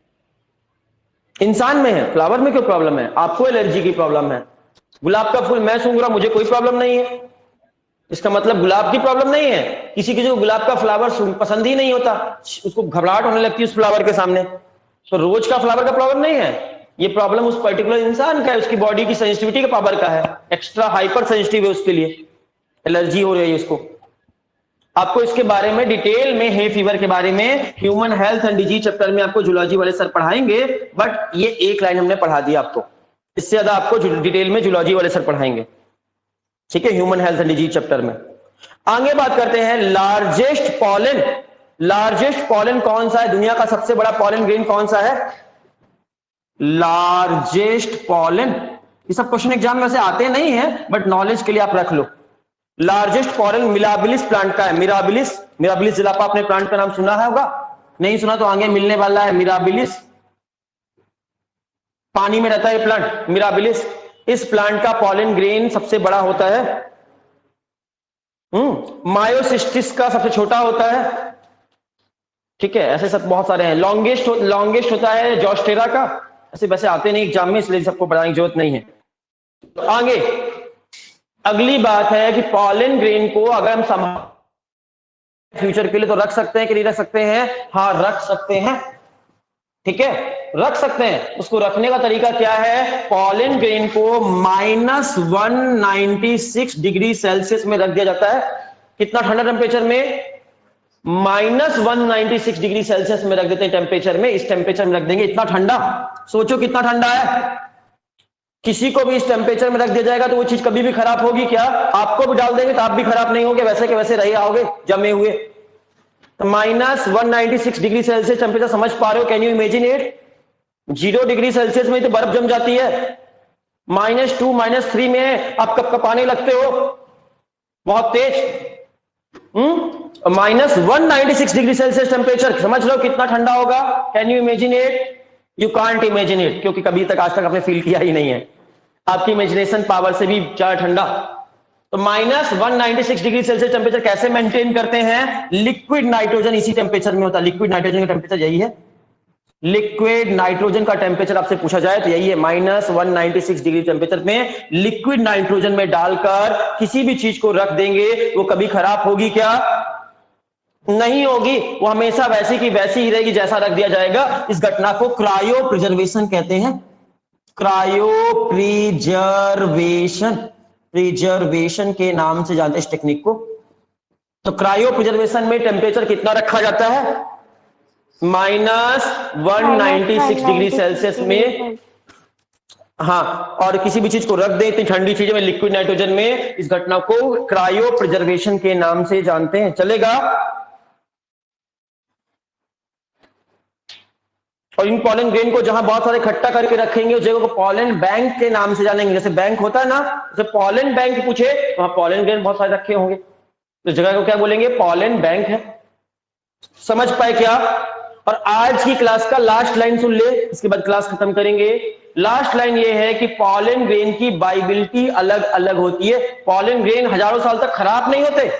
इंसान में है, फ्लावर में क्यों प्रॉब्लम है? आपको एलर्जी की प्रॉब्लम है। गुलाब का फूल मैं सूंघ रहा, मुझे कोई प्रॉब्लम नहीं है, इसका मतलब गुलाब की प्रॉब्लम नहीं है। किसी को गुलाब का फ्लावर पसंद ही नहीं होता, उसको घबराहट होने लगती है उस फ्लावर के सामने, तो रोज का फ्लावर का प्रॉब्लम नहीं है, ये प्रॉब्लम उस पर्टिकुलर इंसान का है, उसकी बॉडी की सेंसिटिविटी के पावर का है, एक्स्ट्रा हाइपर सेंसिटिव है, उसके लिए एलर्जी हो रही है उसको। आपको इसके बारे में डिटेल में, हे फीवर के बारे में human health and disease chapter में आपको जूलॉजी वाले सर पढ़ाएंगे, बट ये एक लाइन हमने पढ़ा दी आपको, इससे ज्यादा आपको डिटेल में जूलॉजी वाले सर पढ़ाएंगे, ठीक है, human health and disease chapter में। आगे बात करते हैं लार्जेस्ट पॉलन। लार्जेस्ट पॉलन कौन सा है? दुनिया का सबसे बड़ा पॉलन ग्रेन कौन सा है? Largest pollen. ये सब क्वेश्चन एग्जाम में से आते नहीं है, बट नॉलेज के लिए आप रख लो। लार्जेस्ट पॉलन मिराबिलिस प्लांट का है। मिराबिलिस जिलापा, आपने प्लांट का नाम सुना है होगा, नहीं सुना तो आगे मिलने वाला है मिराबिलिस। पानी में रहता है प्लांट मिराबिलिस। इस प्लांट का पॉलन ग्रेन सबसे बड़ा होता है, मायोसिस्टिस का सबसे छोटा होता है, ठीक है। ऐसे सब बहुत सारे हैं। लॉन्गेस्ट होता है जॉस्टेरा का। ऐसे वैसे आते नहीं एग्जाम में, इसलिए सबको पढ़ाने की जरूरत नहीं है। तो आगे अगली बात है कि पॉलन ग्रेन को अगर हम संभाल फ्यूचर के लिए तो रख सकते हैं कि नहीं रख सकते हैं? हाँ रख सकते हैं, ठीक है, रख सकते हैं। उसको रखने का तरीका क्या है? पॉलन ग्रेन को -196 डिग्री सेल्सियस में रख दिया जाता है। कितना ठंडा टेम्परेचर में? -196 डिग्री सेल्सियस में रख देते हैं टेम्परेचर में। इस टेम्परेचर में रख देंगे। इतना ठंडा, सोचो कितना ठंडा है। किसी को भी इस टेम्परेचर में रख दिया जाएगा तो वो चीज कभी भी खराब होगी क्या? आपको भी डाल देंगे तो आप भी खराब नहीं होंगे, वैसे के वैसे रही आओगे जमे हुए। तो -196 डिग्री सेल्सियस टेम्परेचर समझ पा रहे हो? Can you imagine it? 0 degree Celsius में तो बर्फ जम जाती है। -2 -3 में आप कब कपाने लगते हो बहुत तेज। -196 डिग्री सेल्सियस टेम्परेचर, समझ लो कितना ठंडा होगा। Can you imagine it? You can't imagine it, क्योंकि कभी तक आज तक आपने फील किया ही नहीं है। आपकी इमेजिनेशन पावर से भी ज्यादा ठंडा। तो -196 डिग्री सेल्सियस टेम्परेचर कैसे मेंटेन करते हैं? लिक्विड नाइट्रोजन इसी टेम्परेचर में होता है। लिक्विड नाइट्रोजन का टेम्परेचर यही है। लिक्विड नाइट्रोजन का टेम्परेचर आपसे पूछा जाए तो यही है। -196 डिग्री टेम्परेचर में लिक्विड नाइट्रोजन में डालकर किसी भी चीज को रख देंगे, वो कभी खराब होगी क्या? नहीं होगी, वो हमेशा वैसी की वैसी ही रहेगी जैसा रख दिया जाएगा। इस घटना को क्रायो प्रिजर्वेशन कहते हैं। क्रायो प्रिजर्वेशन के नाम से जानते हैं इस टेक्निक को। तो क्रायो प्रिजर्वेशन में टेम्परेचर कितना रखा जाता है? -196 डिग्री सेल्सियस में। हाँ, और किसी भी चीज को रख दे इतनी ठंडी चीज में लिक्विड नाइट्रोजन में, इस घटना को क्रायो प्रिजर्वेशन के नाम से जानते हैं। चलेगा? और इन पॉलन ग्रेन को जहां बहुत सारे इकट्ठा करके रखेंगे उस जगह को पॉलन बैंक के नाम से जानेंगे। जैसे बैंक होता है ना, जैसे पॉलन बैंक पूछे वहां पॉलन ग्रेन बहुत सारे रखे होंगे, तो जगह को क्या बोलेंगे? पॉलन बैंक है। समझ पाए क्या? और आज की क्लास का लास्ट लाइन सुन ले, इसके बाद क्लास खत्म करेंगे। लास्ट लाइन ये है कि पॉलन ग्रेन की वाइबिलिटी अलग अलग होती है। पॉलन ग्रेन हजारों साल तक खराब नहीं होते,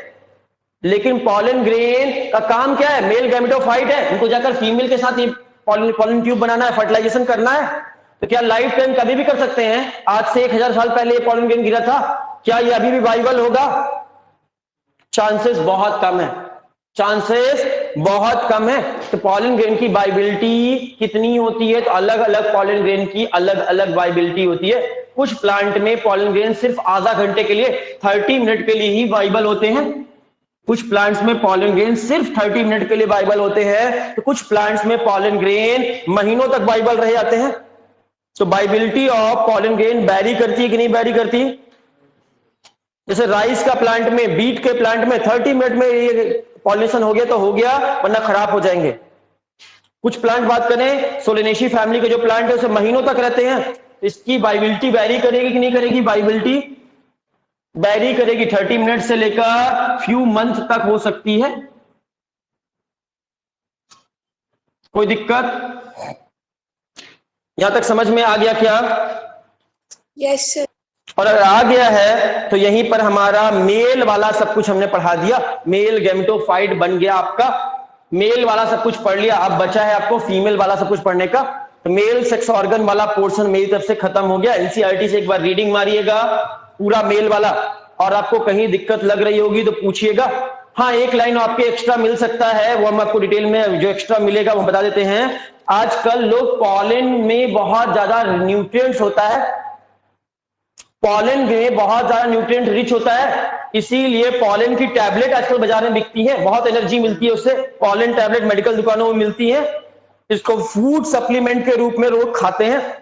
लेकिन पॉलन ग्रेन का काम क्या है? मेल गैमेटोफाइट है, उनको जाकर फीमेल के साथ पॉलन ट्यूब बनाना है, फर्टिलाइजेशन करना है। तो क्या लाइफ टाइम कभी भी कर सकते हैं? आज से 1000 साल पहले पॉलन ग्रेन गिरा था, क्या ये अभी भी वाइबल होगा? चांसेस बहुत कम है, चांसेस बहुत कम है। तो पॉलन ग्रेन की वाइबिलिटी कितनी होती है? तो अलग अलग पॉलन ग्रेन की अलग अलग वाइबिलिटी होती है। कुछ प्लांट में पॉलन ग्रेन सिर्फ आधा घंटे के लिए, 30 मिनट के लिए ही वाइबल होते हैं। कुछ प्लांट्स में पॉलन ग्रेन सिर्फ 30 मिनट के लिए वाइबल होते हैं, तो कुछ प्लांट्स में पॉलन ग्रेन महीनों तक वाइबल रह जाते हैं। तो viability of pollen grain vary करती है कि नहीं वैरी करती? जैसे राइस का प्लांट में, बीट के प्लांट में 30 मिनट में ये पॉलिनेशन हो गया तो हो गया, वरना खराब हो जाएंगे। कुछ प्लांट बात करें, सोलेनेसी फैमिली के जो प्लांट है उसे महीनों तक रहते हैं। इसकी वाइबिलिटी वैरी करेगी कि नहीं करेगी? वाइबिलिटी वैरी करेगी, 30 मिनट से लेकर फ्यू मंथ तक हो सकती है। कोई दिक्कत? यहां तक समझ में आ गया क्या? Yes sir. और अगर आ गया है तो यहीं पर हमारा मेल वाला सब कुछ हमने पढ़ा दिया। मेल गैमेटोफाइट बन गया आपका। मेल वाला सब कुछ पढ़ लिया, अब बचा है आपको फीमेल वाला सब कुछ पढ़ने का। तो मेल सेक्स ऑर्गन वाला पोर्शन मेरी तरफ से खत्म हो गया। एनसीईआरटी से एक बार रीडिंग मारिएगा पूरा मेल वाला, और आपको कहीं दिक्कत लग रही होगी तो पूछिएगा। हाँ, एक लाइन आपके एक्स्ट्रा मिल सकता है, वो हम आपको डिटेल में जो एक्स्ट्रा मिलेगा वो बता देते हैं। आजकल लोग पॉलन में बहुत ज्यादा न्यूट्रिएंट्स होता है, पॉलन में बहुत ज्यादा न्यूट्रिएंट रिच होता है, इसीलिए पॉलन की टैबलेट आजकल बाजार में बिकती है, बहुत एनर्जी मिलती है उससे। पॉलन टैबलेट मेडिकल दुकानों में मिलती है, इसको फूड सप्लीमेंट के रूप में लोग खाते हैं।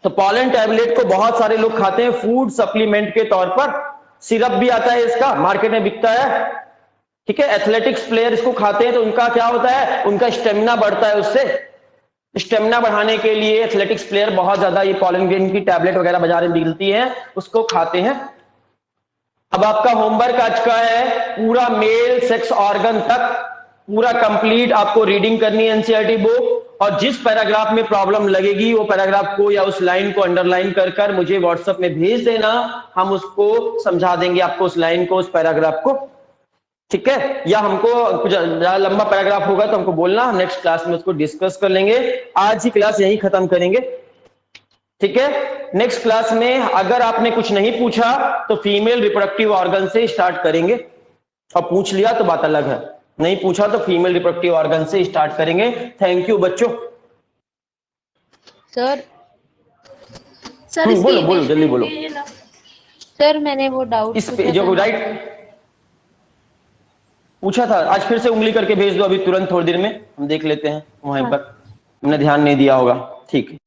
तो पॉलन टैबलेट को बहुत सारे लोग खाते हैं फूड सप्लीमेंट के तौर पर। सिरप भी आता है इसका, मार्केट में बिकता है, ठीक है। एथलेटिक्स प्लेयर इसको खाते हैं तो उनका क्या होता है? उनका स्टेमिना बढ़ता है उससे। स्टेमिना बढ़ाने के लिए एथलेटिक्स प्लेयर बहुत ज्यादा ये पॉलन ग्रेन की टैबलेट वगैरह बाजार में मिलती है, उसको खाते हैं। अब आपका होमवर्क आज का है पूरा मेल सेक्स ऑर्गन तक पूरा कंप्लीट आपको रीडिंग करनी है एनसीईआरटी बुक, और जिस पैराग्राफ में प्रॉब्लम लगेगी वो पैराग्राफ को या उस लाइन को अंडरलाइन कर मुझे व्हाट्सएप में भेज देना, हम उसको समझा देंगे आपको, उस लाइन को, उस पैराग्राफ को, ठीक है। या हमको कुछ ज्यादा लंबा पैराग्राफ होगा तो हमको बोलना, हम नेक्स्ट क्लास में उसको डिस्कस कर लेंगे। आज ही क्लास यही खत्म करेंगे, ठीक है। नेक्स्ट क्लास में अगर आपने कुछ नहीं पूछा तो फीमेल रिप्रोडक्टिव ऑर्गन से स्टार्ट करेंगे, और पूछ लिया तो बात अलग है, नहीं पूछा तो फीमेल रिप्रोडक्टिव ऑर्गन से स्टार्ट करेंगे। थैंक यू बच्चों। सर बोलो बोलो जल्दी बोलो। सर मैंने वो डाउट इस पे जो राइट पूछा था, आज फिर से उंगली करके भेज दो, अभी तुरंत थोड़ी देर में हम देख लेते हैं, वहीं पर हमने ध्यान नहीं दिया होगा, ठीक है।